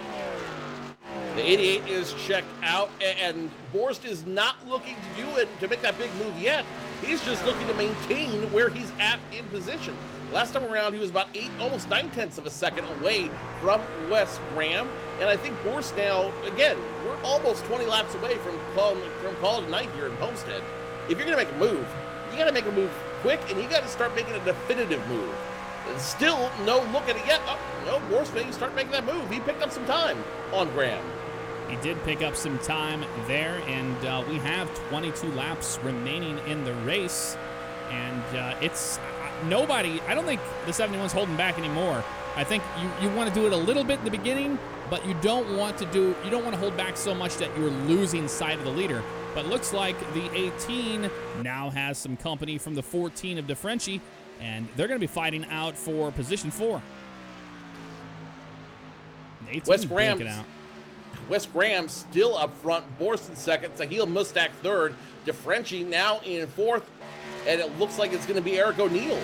The 88 is checked out, and Borst is not looking to do it to make that big move yet. He's just looking to maintain where he's at in position. Last time around, he was about almost 9/10 of a second away from Wes Graham, and I think Borst now, again, we're almost 20 laps away from calling it night here in Homestead. If you're going to make a move, you got to make a move quick, and you got to start making a definitive move. And still no look at it yet. Oh, no, Borst may start making that move. He picked up some time on Graham. He did pick up some time there, and we have 22 laps remaining in the race. And it's nobody. I don't think the 71's holding back anymore. I think you want to do it a little bit in the beginning, but you don't want to hold back so much that you're losing sight of the leader. But looks like the 18 now has some company from the 14 of DeFrenchie, and they're going to be fighting out for position 4. Wes Graham still up front, Borson second, Sahil Mustak third, DeFrenchie now in fourth, and it looks like it's going to be Eric O'Neill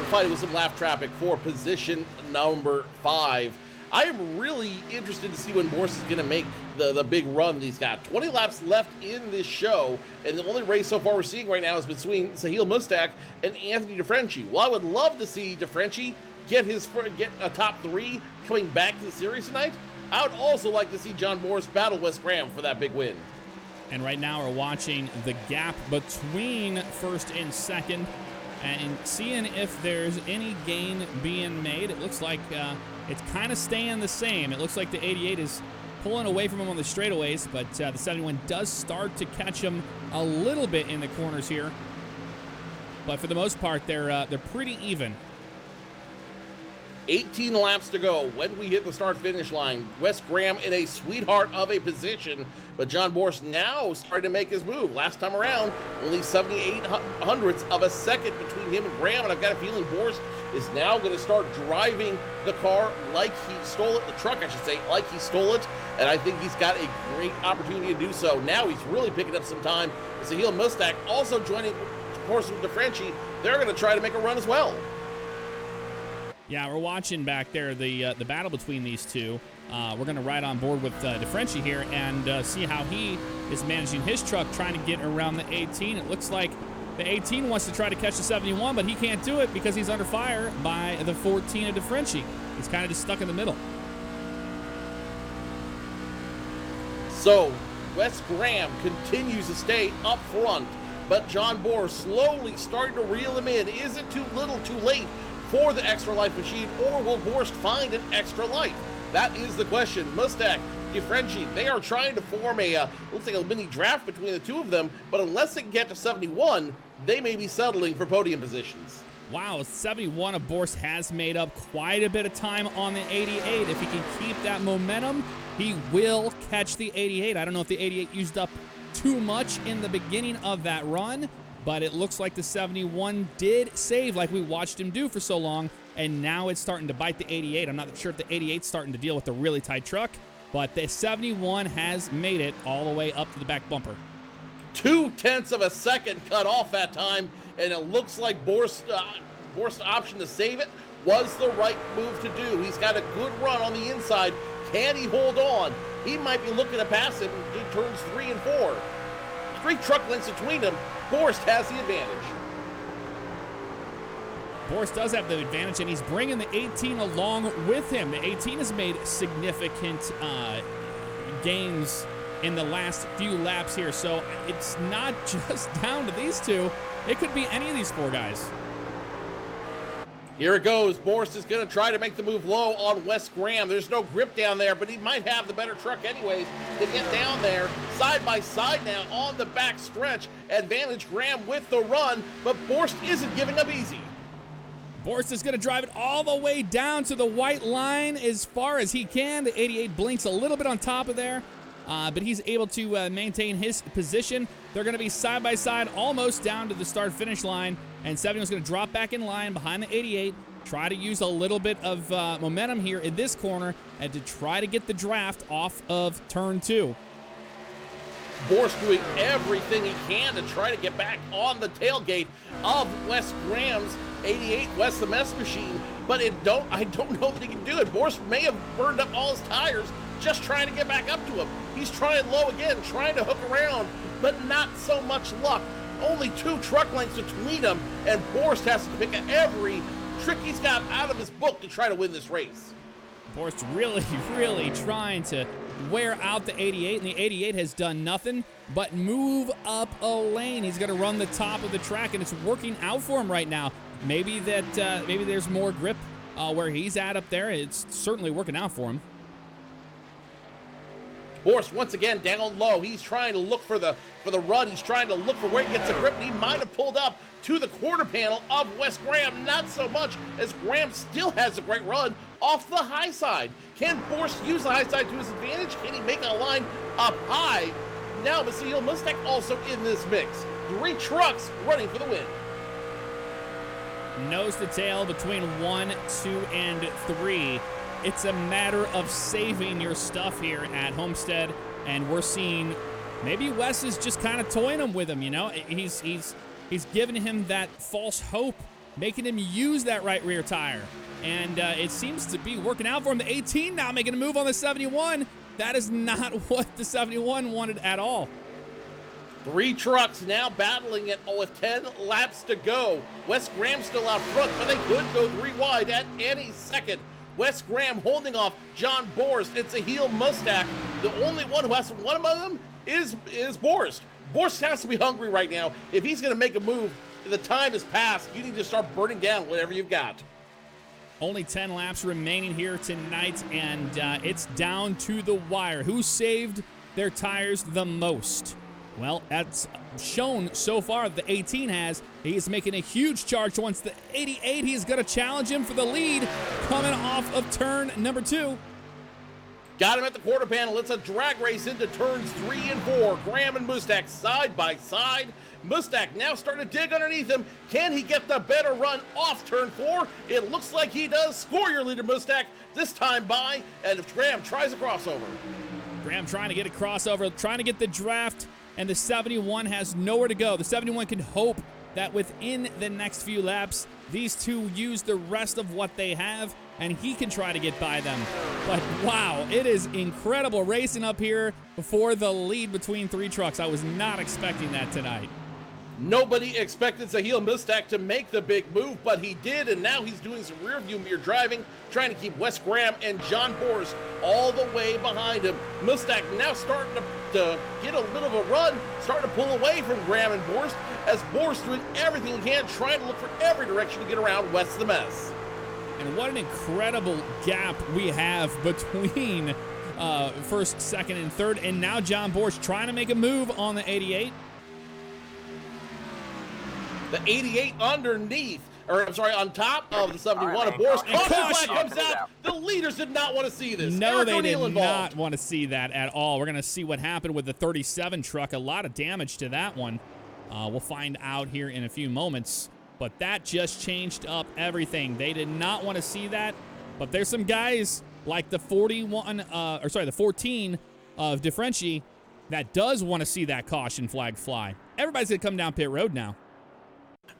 fighting with some lap traffic for position number 5. I am really interested to see when Borst is going to make the big run that he's got. 20 laps left in this show, and the only race so far we're seeing right now is between Sahil Mustak and Anthony DeFrenchie. Well, I would love to see DeFrenchie get a top 3 coming back to the series tonight. I would also like to see John Borst battle Wes Graham for that big win. And right now we're watching the gap between first and second and seeing if there's any gain being made. It looks like it's kind of staying the same. It looks like the 88 is pulling away from him on the straightaways, but the 71 does start to catch him a little bit in the corners here. But for the most part, they're pretty even. 18 laps to go when we hit the start-finish line. Wes Graham in a sweetheart of a position, but John Borst now starting to make his move. Last time around, only 78 hundredths of a second between him and Graham, and I've got a feeling Borst is now going to start driving the car like he stole it, the truck I should say, like he stole it, and I think he's got a great opportunity to do so. Now he's really picking up some time. Sahil Mustak also joining, of course, with DeFrenchie. They're going to try to make a run as well. Yeah, we're watching back there the battle between these two. We're going to ride on board with DeFrenchie here and see how he is managing his truck, trying to get around the 18. It looks like the 18 wants to try to catch the 71, but he can't do it because he's under fire by the 14 of DeFrenchie. He's kind of just stuck in the middle. So, Wes Graham continues to stay up front, but John Borst slowly starting to reel him in. Is it too little, too late for the extra life machine, or will Borst find an extra life? That is the question. Mustak, DeFrenchie, they are trying to form looks like a mini draft between the two of them, but unless they can get to 71, they may be settling for podium positions. Wow, 71 of Borst has made up quite a bit of time on the 88. If he can keep that momentum, he will catch the 88. I don't know if the 88 used up too much in the beginning of that run, but it looks like the 71 did save like we watched him do for so long, and now it's starting to bite the 88. I'm not sure if the 88's starting to deal with the really tight truck, but the 71 has made it all the way up to the back bumper. 0.2 of a second cut off that time, and it looks like Borst's option to save it was the right move to do. He's got a good run on the inside. Can he hold on? He might be looking to pass him in turns 3 and 4. 3 truck lengths between them. Borst has the advantage. Borst does have the advantage, and he's bringing the 18 along with him. The 18 has made significant gains in the last few laps here, so it's not just down to these two. It could be any of these 4 guys. Here it goes. Borst is going to try to make the move low on Wes Graham. There's no grip down there, but he might have the better truck anyways to get down there. Side by side now on the back stretch. Advantage Graham with the run, but Borst isn't giving up easy. Borst is going to drive it all the way down to the white line as far as he can. The 88 blinks a little bit on top of there, but he's able to maintain his position. They're going to be side by side almost down to the start-finish line, and 71 is going to drop back in line behind the 88, try to use a little bit of momentum here in this corner and to try to get the draft off of turn 2. Borst doing everything he can to try to get back on the tailgate of Wes Graham's 88 Wes the Mess Machine, but I don't know that he can do it. Borst may have burned up all his tires just trying to get back up to him. He's trying low again, trying to hook around, but not so much luck. Only 2 truck lengths between them, and Borst has to pick every trick he's got out of his book to try to win this race. Borst really, really trying to wear out the 88, and the 88 has done nothing but move up a lane. He's going to run the top of the track, and it's working out for him right now. Maybe there's more grip where he's at up there. It's certainly working out for him. Borst once again down low. He's trying to look for the run. He's trying to look for where he gets a grip. And he might have pulled up to the quarter panel of Wes Graham. Not so much, as Graham still has a great run off the high side. Can Borst use the high side to his advantage? Can he make a line up high? Now Sahil Mustek also in this mix. 3 trucks running for the win. Nose to tail between 1, 2, and 3. It's a matter of saving your stuff here at Homestead, and we're seeing maybe Wes is just kind of toying him with him. You know, he's giving him that false hope, making him use that right rear tire, and it seems to be working out for him. The 18 now making a move on the 71. That is not what the 71 wanted at all. 3 trucks now battling it with 10 laps to go. Wes Graham still out front, but they could go 3 wide at any second. Wes Graham holding off John Borst. It's a heel Mustek. The only one who hasn't won among them is Borst. Borst has to be hungry right now. If he's going to make a move, the time has passed. You need to start burning down whatever you've got. Only 10 laps remaining here tonight, and it's down to the wire. Who saved their tires the most? Well, that's shown so far. The 18 has. He's making a huge charge towards the 88. He's going to challenge him for the lead coming off of turn number 2. Got him at the quarter panel. It's a drag race into turns 3 and 4. Graham and Mustek side by side. Mustek now starting to dig underneath him. Can he get the better run off turn 4? It looks like he does. Score your leader, Mustek, this time by, and if Graham tries a crossover. Graham trying to get a crossover, trying to get the draft, and the 71 has nowhere to go. The 71 can hope that within the next few laps, these two use the rest of what they have, and he can try to get by them. But wow, it is incredible racing up here for the lead between 3 trucks. I was not expecting that tonight. Nobody expected Sahil Mustek to make the big move, but he did, and now he's doing some rear view mirror driving, trying to keep Wes Graham and John Borst all the way behind him. Mustek now starting to get a bit of a run, starting to pull away from Graham and Borst, as Borst doing everything he can, trying to look for every direction to get around Wes the Mess. And what an incredible gap we have between first, second, and third, and now John Borst trying to make a move on the 88. The 88 underneath, or I'm sorry, on top of the 71. A Borst caution flag comes out. The leaders did not want to see this. No, Eric they O'Neill did not want to see that at all. We're going to see what happened with the 37 truck. A lot of damage to that one. We'll find out here in a few moments. But that just changed up everything. They did not want to see that. But there's some guys like the 14 of DeFrenchie that does want to see that caution flag fly. Everybody's going to come down pit road now.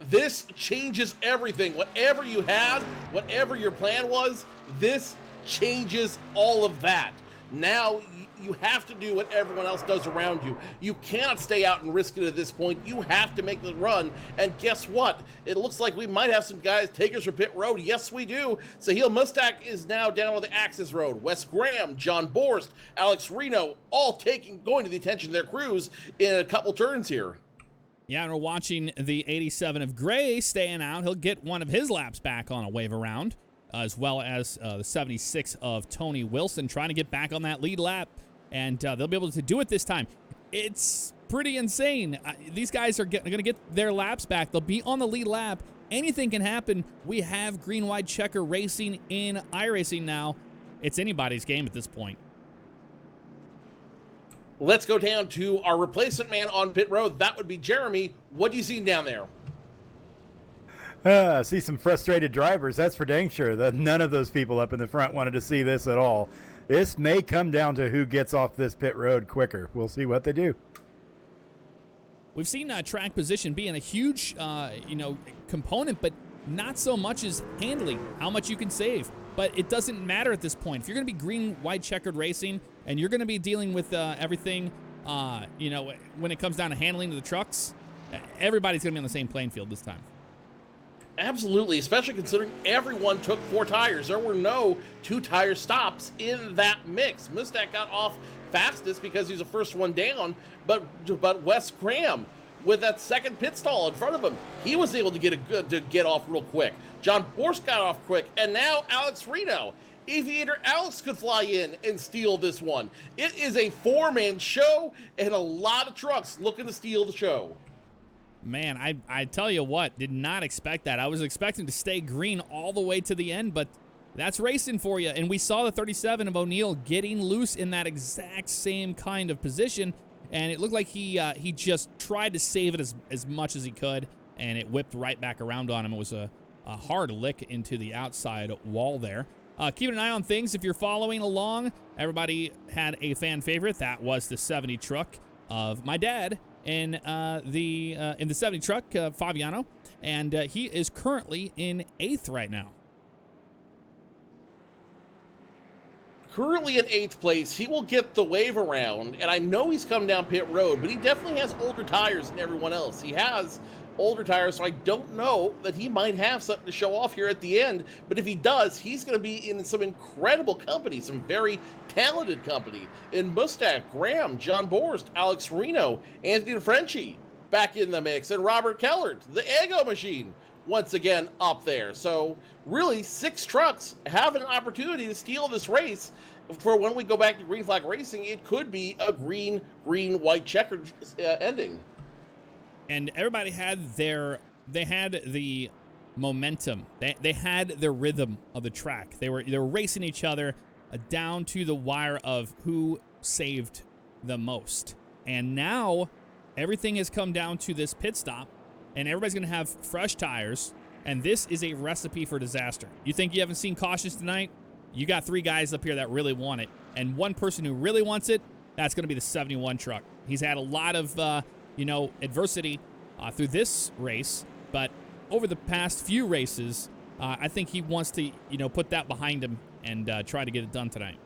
This changes everything. Whatever you had, whatever your plan was, this changes all of that. Now you have to do what everyone else does around you. You cannot stay out and risk it at this point. You have to make the run. And guess what? It looks like we might have some guys take us for pit road. Yes, we do. Sahil Mustek is now down on the access road. Wes Graham, John Borst, Alex Reno, all going to the attention of their crews in a couple turns here. Yeah, and we're watching the 87 of Gray staying out. He'll get one of his laps back on a wave around, as well as the 76 of Tony Wilson trying to get back on that lead lap, and they'll be able to do it this time. It's pretty insane. These guys are going to get their laps back. They'll be on the lead lap. Anything can happen. We have Green-white-checkered racing in iRacing now. It's anybody's game at this point. Let's go down to our replacement man on pit road. That would be Jeremy. What do you see down there? I see some frustrated drivers. That's for dang sure. That none of those people up in the front wanted to see this at all. This may come down to who gets off this pit road quicker. We'll see what they do. We've seen track position being a huge, component, but not so much as handling, how much you can save. But it doesn't matter at this point. If you're going to be green-white-checkered racing and you're going to be dealing with everything, when it comes down to handling of the trucks, everybody's going to be on the same playing field this time. Absolutely, especially considering everyone took 4 tires. There were no 2-tire stops in that mix. Mustek got off fastest because he's the first one down, but Wes Graham, with that second pit stall in front of him, he was able to get off real quick. John Borst got off quick, and now Alex Reno. Aviator Alex could fly in and steal this one. It is a four-man show and a lot of trucks looking to steal the show. Man, I tell you what, did not expect that. I was expecting to stay green all the way to the end, but that's racing for you. And we saw the 37 of O'Neill getting loose in that exact same kind of position, and it looked like he just tried to save it as much as he could, and it whipped right back around on him. It was a hard lick into the outside wall there. Keeping an eye on things if you're following along. Everybody had a fan favorite. That was the 70 truck of my dad in the 70 truck, Favignano, and he is currently in 8th right now. Currently in 8th place, he will get the wave around, and I know he's come down pit road, but he definitely has older tires than everyone else. He has older tires, so I don't know that he might have something to show off here at the end, but if he does, he's going to be in some incredible company, some very talented company. In Mustang, Graham, John Borst, Alex Reno, Anthony DeFrenchie back in the mix, and Robert Kellert, the Ego Machine, once again up there. So really, 6 trucks have an opportunity to steal this race. For when we go back to Green Flag Racing, it could be a green-white-checkered ending. And everybody had they had the momentum. They had the rhythm of the track. They were racing each other down to the wire of who saved the most. And now everything has come down to this pit stop, and everybody's going to have fresh tires, and this is a recipe for disaster. You think you haven't seen cautions tonight? You got 3 guys up here that really want it, and one person who really wants it, that's going to be the 71 truck. He's had a lot of adversity through this race, but over the past few races, I think he wants to, put that behind him and try to get it done tonight.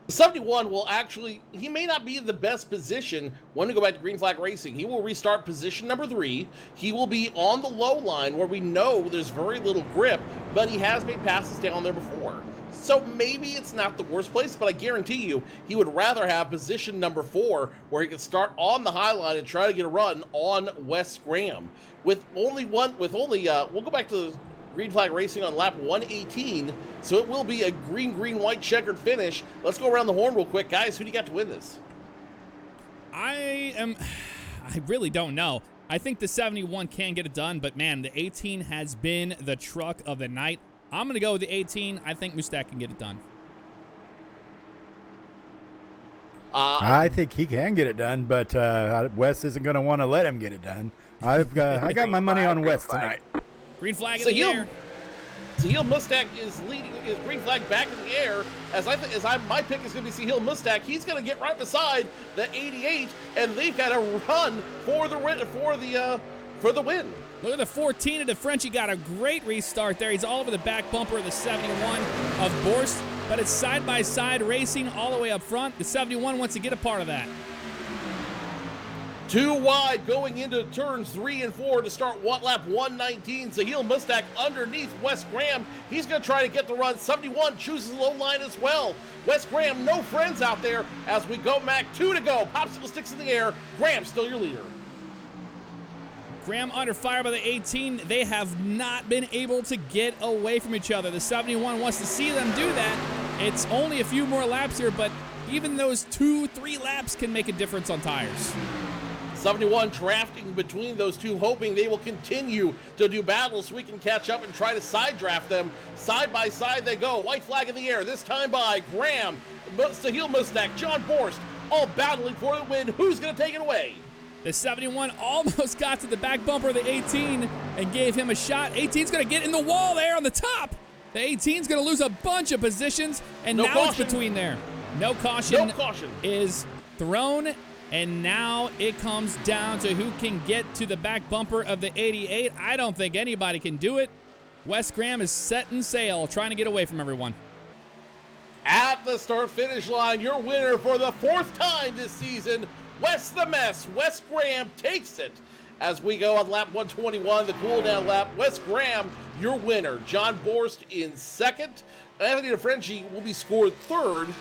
71 will actually, he may not be in the best position when we go back to Green Flag Racing. He will restart position number 3. He will be on the low line where we know there's very little grip, but he has made passes down there before. So maybe it's not the worst place, but I guarantee you he would rather have position number 4 where he can start on the high line and try to get a run on Wes Graham. We'll go back to Green Flag Racing on lap 118, so it will be a green-white-checkered finish. Let's go around the horn real quick. Guys, who do you got to win this? I really don't know. I think the 71 can get it done, but man, the 18 has been the truck of the night. I'm going to go with the 18. I think Mustak can get it done. I think he can get it done, but Wes isn't going to want to let him get it done. I got my money on Wes tonight. Green flag in the air. Sahil Mustak is leading his green flag back in the air. My pick is going to be Sahil Mustak. He's going to get right beside the 88, and they've got to run for the win. Look at the 14 of DeFrenchie. Got a great restart there. He's all over the back bumper of the 71 of Borst, but it's side-by-side racing all the way up front. The 71 wants to get a part of that. 2 wide going into turns 3 and 4 to start lap 119. Sahil Mustak underneath Wes Graham. He's going to try to get the run. 71 chooses low line as well. Wes Graham, no friends out there as we go back. 2 to go. Popsicle sticks in the air. Graham still your leader. Graham under fire by the 18. They have not been able to get away from each other. The 71 wants to see them do that. It's only a few more laps here, but even those 2-3 laps can make a difference on tires. 71 drafting between those two, hoping they will continue to do battle so we can catch up and try to side draft them. Side by side they go. White flag in the air, this time by Graham, Sahil Mustak, John Borst, all battling for the win. Who's going to take it away? The 71 almost got to the back bumper of the 18 and gave him a shot. 18's going to get in the wall there on the top. The 18's going to lose a bunch of positions, and now it's between there. No caution is thrown. And now it comes down to who can get to the back bumper of the 88. I don't think anybody can do it. Wes Graham is setting sail, trying to get away from everyone. At the start-finish line, your winner for the 4th time this season, Wes the Mess. Wes Graham takes it. As we go on lap 121, the cool-down lap, Wes Graham, your winner. John Borst in 2nd. Anthony DeFrenchie will be scored 3rd.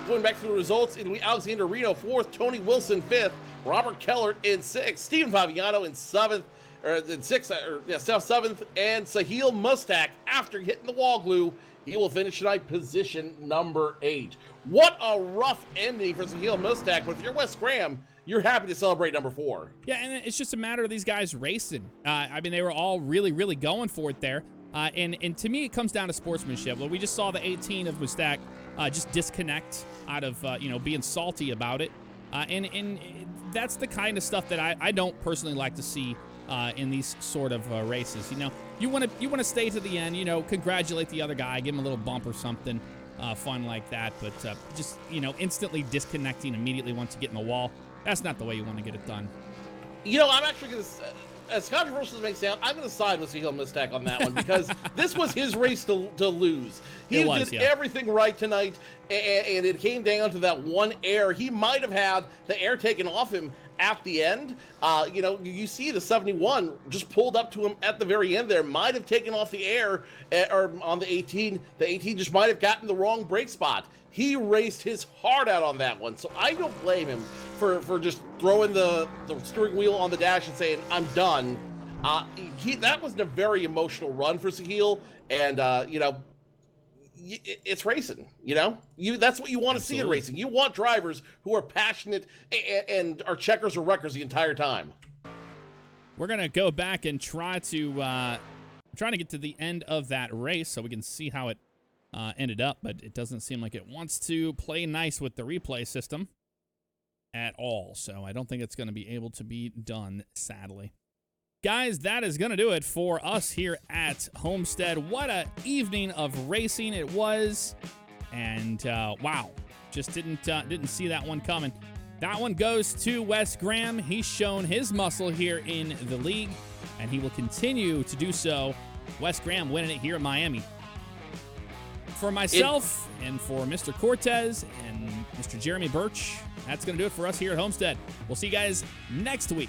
Going back to the results, it'll be Alexander Reno 4th, Tony Wilson 5th, Robert Kellert in 6th, Stephen Favignano in 7th, or then sixth, or yeah, seventh, and Sahil Mustak, after hitting the wall glue, he will finish tonight position number 8. What a rough ending for Sahil Mustak, but if you're Wes Graham, you're happy to celebrate number 4. Yeah, and it's just a matter of these guys racing. I mean, they were all really, really going for it there. And to me, it comes down to sportsmanship. Well, we just saw the 18 of Mustak just disconnect out of, being salty about it. And that's the kind of stuff that I don't personally like to see in these sort of races. You want to stay to the end, congratulate the other guy, give him a little bump or something fun like that. But just, instantly disconnecting immediately once you get in the wall, that's not the way you want to get it done. I'm actually going to, as controversial as it may sound, I'm going to side with Sahil Mustak on that one because this was his race to lose. He did everything right tonight, and it came down to that one air. He might have had the air taken off him at the end. You see the 71 just pulled up to him at the very end there, might have taken off the air, or on the 18. The 18 just might have gotten the wrong brake spot. He raced his heart out on that one, so I don't blame him for just throwing the steering wheel on the dash and saying, I'm done. That was a very emotional run for Sahil, and, it's racing, that's what you want to see in racing. You want drivers who are passionate and are checkers or wreckers the entire time. We're going to go back and trying to get to the end of that race so we can see how it ended up, but it doesn't seem like it wants to play nice with the replay system at all, so I don't think it's going to be able to be done, sadly. Guys, that is going to do it for us here at Homestead. What an evening of racing it was, and wow, just didn't see that one coming. That one goes to Wes Graham. He's shown his muscle here in the league, and he will continue to do so. Wes Graham winning it here in Miami. For myself and for Mr. Cortez and Mr. Jeremy Birch, that's going to do it for us here at Homestead. We'll see you guys next week.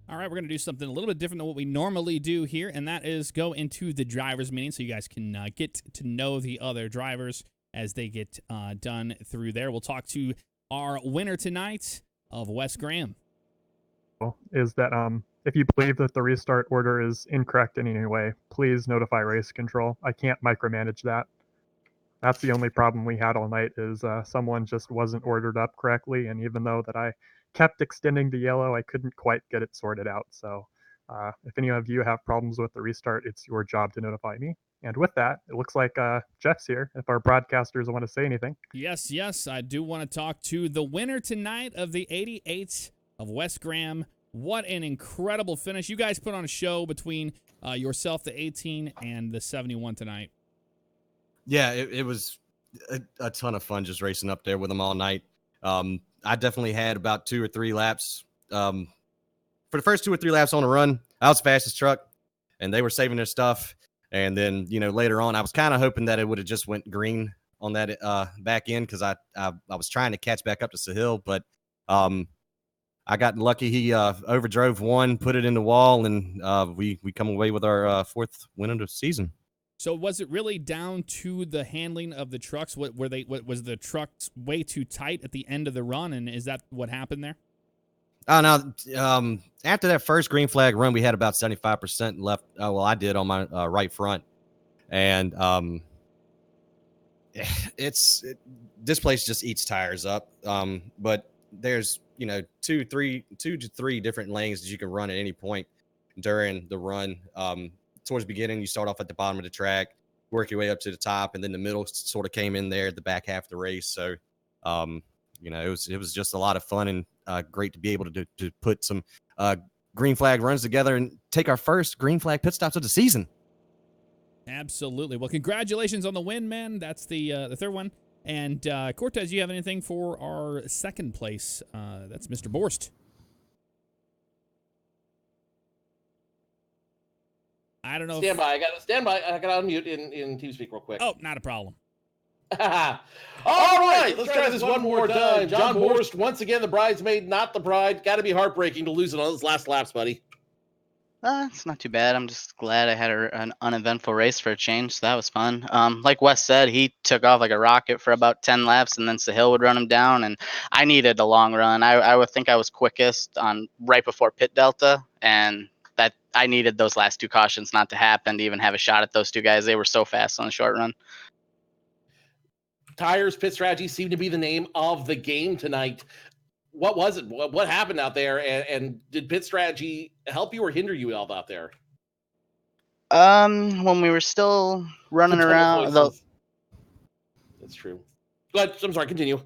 All right, we're going to do something a little bit different than what we normally do here, and that is go into the drivers' meeting so you guys can get to know the other drivers as they get done through there. We'll talk to our winner tonight of Wes Graham. Is that if you believe that the restart order is incorrect in any way, please notify race control. I can't micromanage that. That's the only problem we had all night is someone just wasn't ordered up correctly, and even though that I kept extending the yellow, I couldn't quite get it sorted out. So if any of you have problems with the restart, it's your job to notify me. And with that, it looks like Jeff's here, if our broadcasters want to say anything. Yes, I do want to talk to the winner tonight of the 88 of Wes Graham. What an incredible finish. You guys put on a show between yourself, the 18, and the 71 tonight. Yeah, it was a ton of fun just racing up there with them all night. I definitely had about 2 or 3 laps. For the first 2 or 3 laps on the run, I was fastest truck, and they were saving their stuff. And then, later on, I was kind of hoping that it would have just went green on that back end because I was trying to catch back up to Sahil, but I got lucky. He overdrove one, put it in the wall, and we come away with our fourth win of the season. So was it really down to the handling of the trucks? What was the trucks way too tight at the end of the run, and is that what happened there? Oh no! After that first green flag run, we had about 75% left. I did on my right front, and this place just eats tires up. But there's 2 to 3 different lanes that you can run at any point during the run. Towards the beginning, you start off at the bottom of the track, work your way up to the top, and then the middle sort of came in there at the back half of the race. So, it was just a lot of fun and great to be able to put some green flag runs together and take our first green flag pit stops of the season. Absolutely. Well, congratulations on the win, man. That's the third one. And Cortez, you have anything for our second place? That's Mr. Borst. I don't know. Stand by. I got to unmute in TeamSpeak real quick. Oh, not a problem. All right, let's try this one more time. John Borst, once again, the bridesmaid, not the bride. Got to be heartbreaking to lose it on those last laps, buddy. It's not too bad. I'm just glad I had an uneventful race for a change, so that was fun. Like Wes said, he took off like a rocket for about 10 laps, and then Sahil would run him down, and I needed a long run. I would think I was quickest on right before pit delta, and that I needed those last 2 cautions not to happen to even have a shot at those 2 guys. They were so fast on the short run. Tires, pit strategy seemed to be the name of the game tonight. What was it? What happened out there? And did pit strategy help you or hinder you out there? When we were still running around, That's true. Go ahead. I'm sorry. Continue.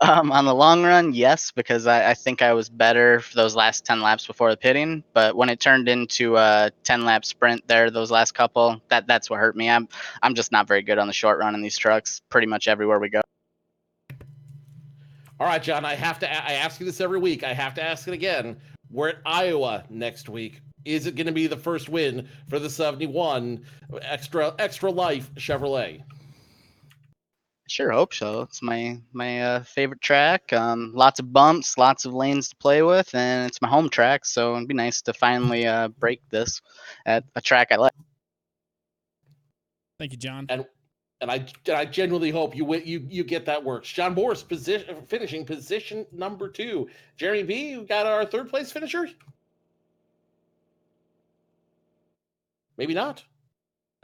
On the long run, yes, because I think I was better for those last 10 laps before the pitting. But when it turned into a 10-lap sprint there, those last couple, that's what hurt me. I'm just not very good on the short run in these trucks. Pretty much everywhere we go. All right, John. I ask you this every week. I have to ask it again. We're at Iowa next week. Is it going to be the first win for the 71 extra life Chevrolet? Sure hope so. It's my favorite track. Lots of bumps, lots of lanes to play with, and it's my home track. So it'd be nice to finally break this at a track I like. Thank you, John. And I genuinely hope you get that works. John Borst finishing position number 2. Jeremy B, you got our third place finisher. Maybe not.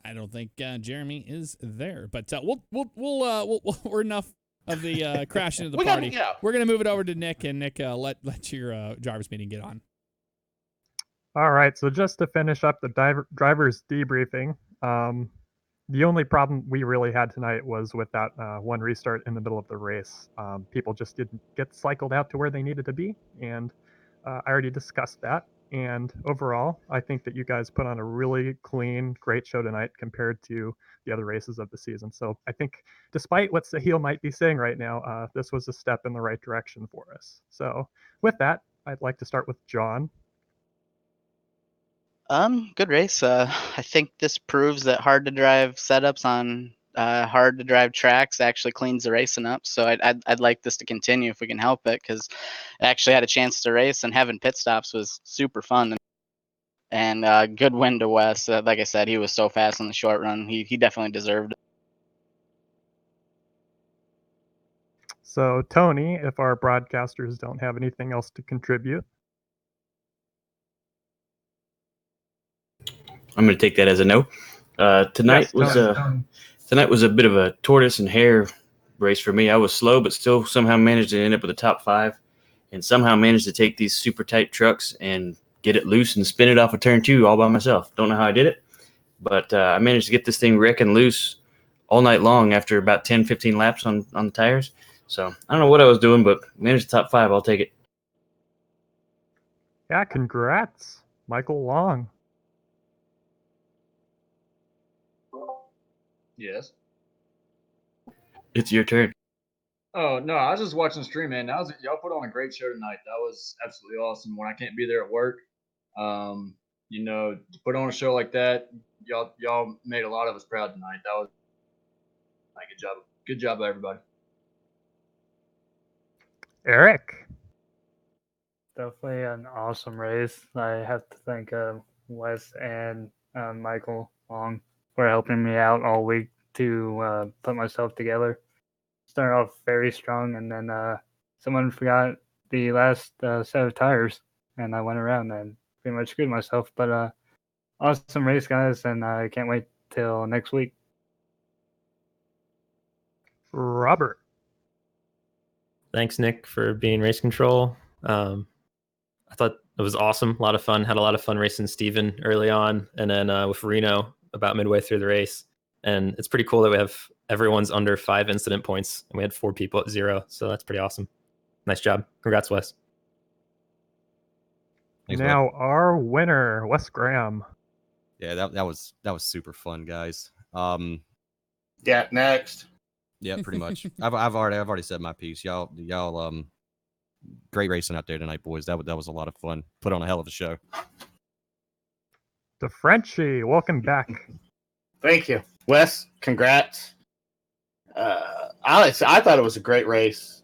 I don't think Jeremy is there, but we're enough of the crash into the party. We're gonna move it over to Nick, and Nick, let your drivers meeting get on. All right, so just to finish up the drivers debriefing, the only problem we really had tonight was with that one restart in the middle of the race. People just didn't get cycled out to where they needed to be, and I already discussed that. And overall, I think that you guys put on a really clean, great show tonight compared to the other races of the season. So I think despite what Sahil might be saying right now, this was a step in the right direction for us. So with that, I'd like to start with John. Good race. I think this proves that hard to drive setups on hard to drive tracks actually cleans the racing up. So I'd like this to continue if we can help it, because I actually had a chance to race, and having pit stops was super fun. And good win to Wes. Like I said, he was so fast on the short run. He definitely deserved it. So Tony, if our broadcasters don't have anything else to contribute. I'm going to take that as a no. Tonight was a bit of a tortoise and hare race for me. I was slow, but still somehow managed to end up with the top 5, and somehow managed to take these super tight trucks and get it loose and spin it off of turn 2 all by myself. Don't know how I did it, but I managed to get this thing wrecking loose all night long after about 10, 15 laps on the tires. So I don't know what I was doing, but managed the top 5. I'll take it. Yeah, congrats, Michael Long. Yes. It's your turn. Oh no, I was just watching the stream, man. Y'all put on a great show tonight. That was absolutely awesome. When I can't be there at work, to put on a show like that, y'all made a lot of us proud tonight. That was a good job. good job, everybody. Eric. Definitely an awesome race. I have to thank Wes and Michael Long for helping me out all week to put myself together. Started off very strong, and then someone forgot the last set of tires, and I went around and pretty much screwed myself. But awesome race, guys, and I can't wait till next week. Robert. Thanks, Nick, for being race control. I thought it was awesome. A lot of fun. Had a lot of fun racing Steven early on, and then with Reno about midway through the race. And it's pretty cool that we have everyone's under 5 incident points, and we had 4 people at 0. So that's pretty awesome. Nice job. Congrats, Wes. Thanks, Now our winner, Wes Graham. Yeah, that was super fun, guys. Yeah, next. Yeah, pretty much. I've already said my piece. Y'all great racing out there tonight, boys. That was a lot of fun. Put on a hell of a show. The Frenchie, welcome back. Thank you, Wes. Congrats. I thought it was a great race.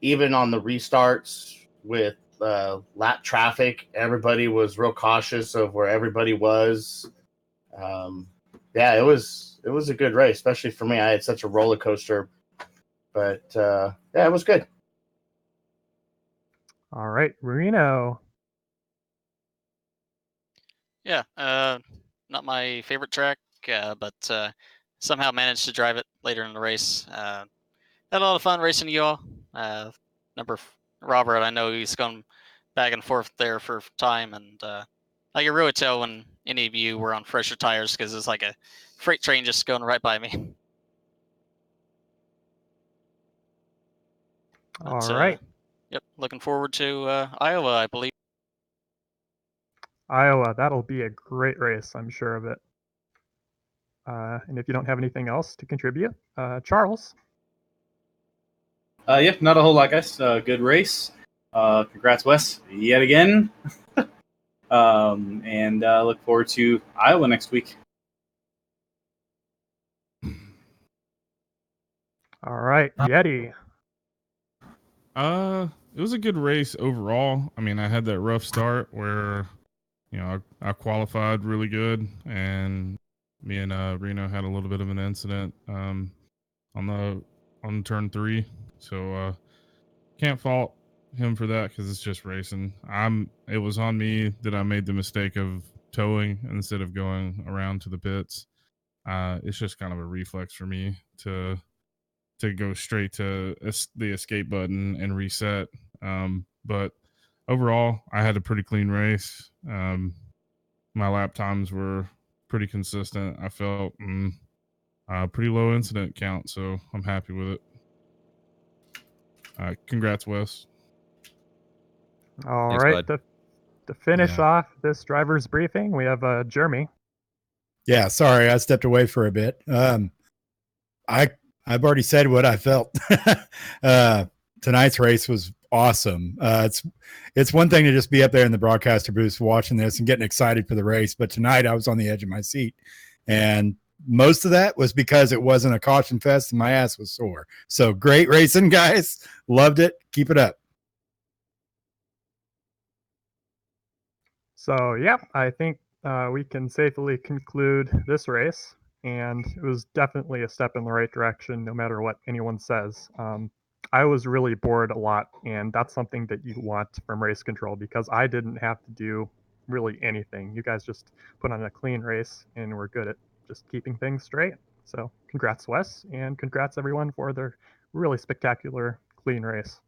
Even on the restarts with lap traffic, everybody was real cautious of where everybody was. Yeah, it was a good race, especially for me. I had such a roller coaster, but yeah, it was good. All right, Reno. Yeah, not my favorite track, but somehow managed to drive it later in the race. Had a lot of fun racing you all. Robert, I know he's gone back and forth there for time, and I can really tell when any of you were on fresher tires because it's like a freight train just going right by me. All right. Yep, looking forward to Iowa, I believe. Iowa, that'll be a great race, I'm sure of it. And if you don't have anything else to contribute, Charles. Yeah, not a whole lot, guys. Good race. Congrats, Wes, yet again. And look forward to Iowa next week. All right, Yeti. It was a good race overall. I mean, I had that rough start where, I qualified really good, and me and Reno had a little bit of an incident on turn 3. So can't fault him for that because it's just racing. It was on me that I made the mistake of towing instead of going around to the pits. It's just kind of a reflex for me to go straight to the escape button and reset. But overall, I had a pretty clean race. My lap times were pretty consistent. I felt pretty low incident count, so I'm happy with it. Congrats, Wes. All Thanks, right, bud. to finish off this driver's briefing, we have Jeremy. Yeah, sorry, I stepped away for a bit. I've already said what I felt. Tonight's race was awesome. It's one thing to just be up there in the broadcaster booth watching this and getting excited for the race, but tonight I was on the edge of my seat, and most of that was because it wasn't a caution fest and my ass was sore. So great racing, guys. Loved it. Keep it up. So, yeah, I think we can safely conclude this race, and it was definitely a step in the right direction, no matter what anyone says. I was really bored a lot, and that's something that you want from race control because I didn't have to do really anything. You guys just put on a clean race, and we're good at just keeping things straight. So, congrats, Wes, and congrats everyone for their really spectacular clean race.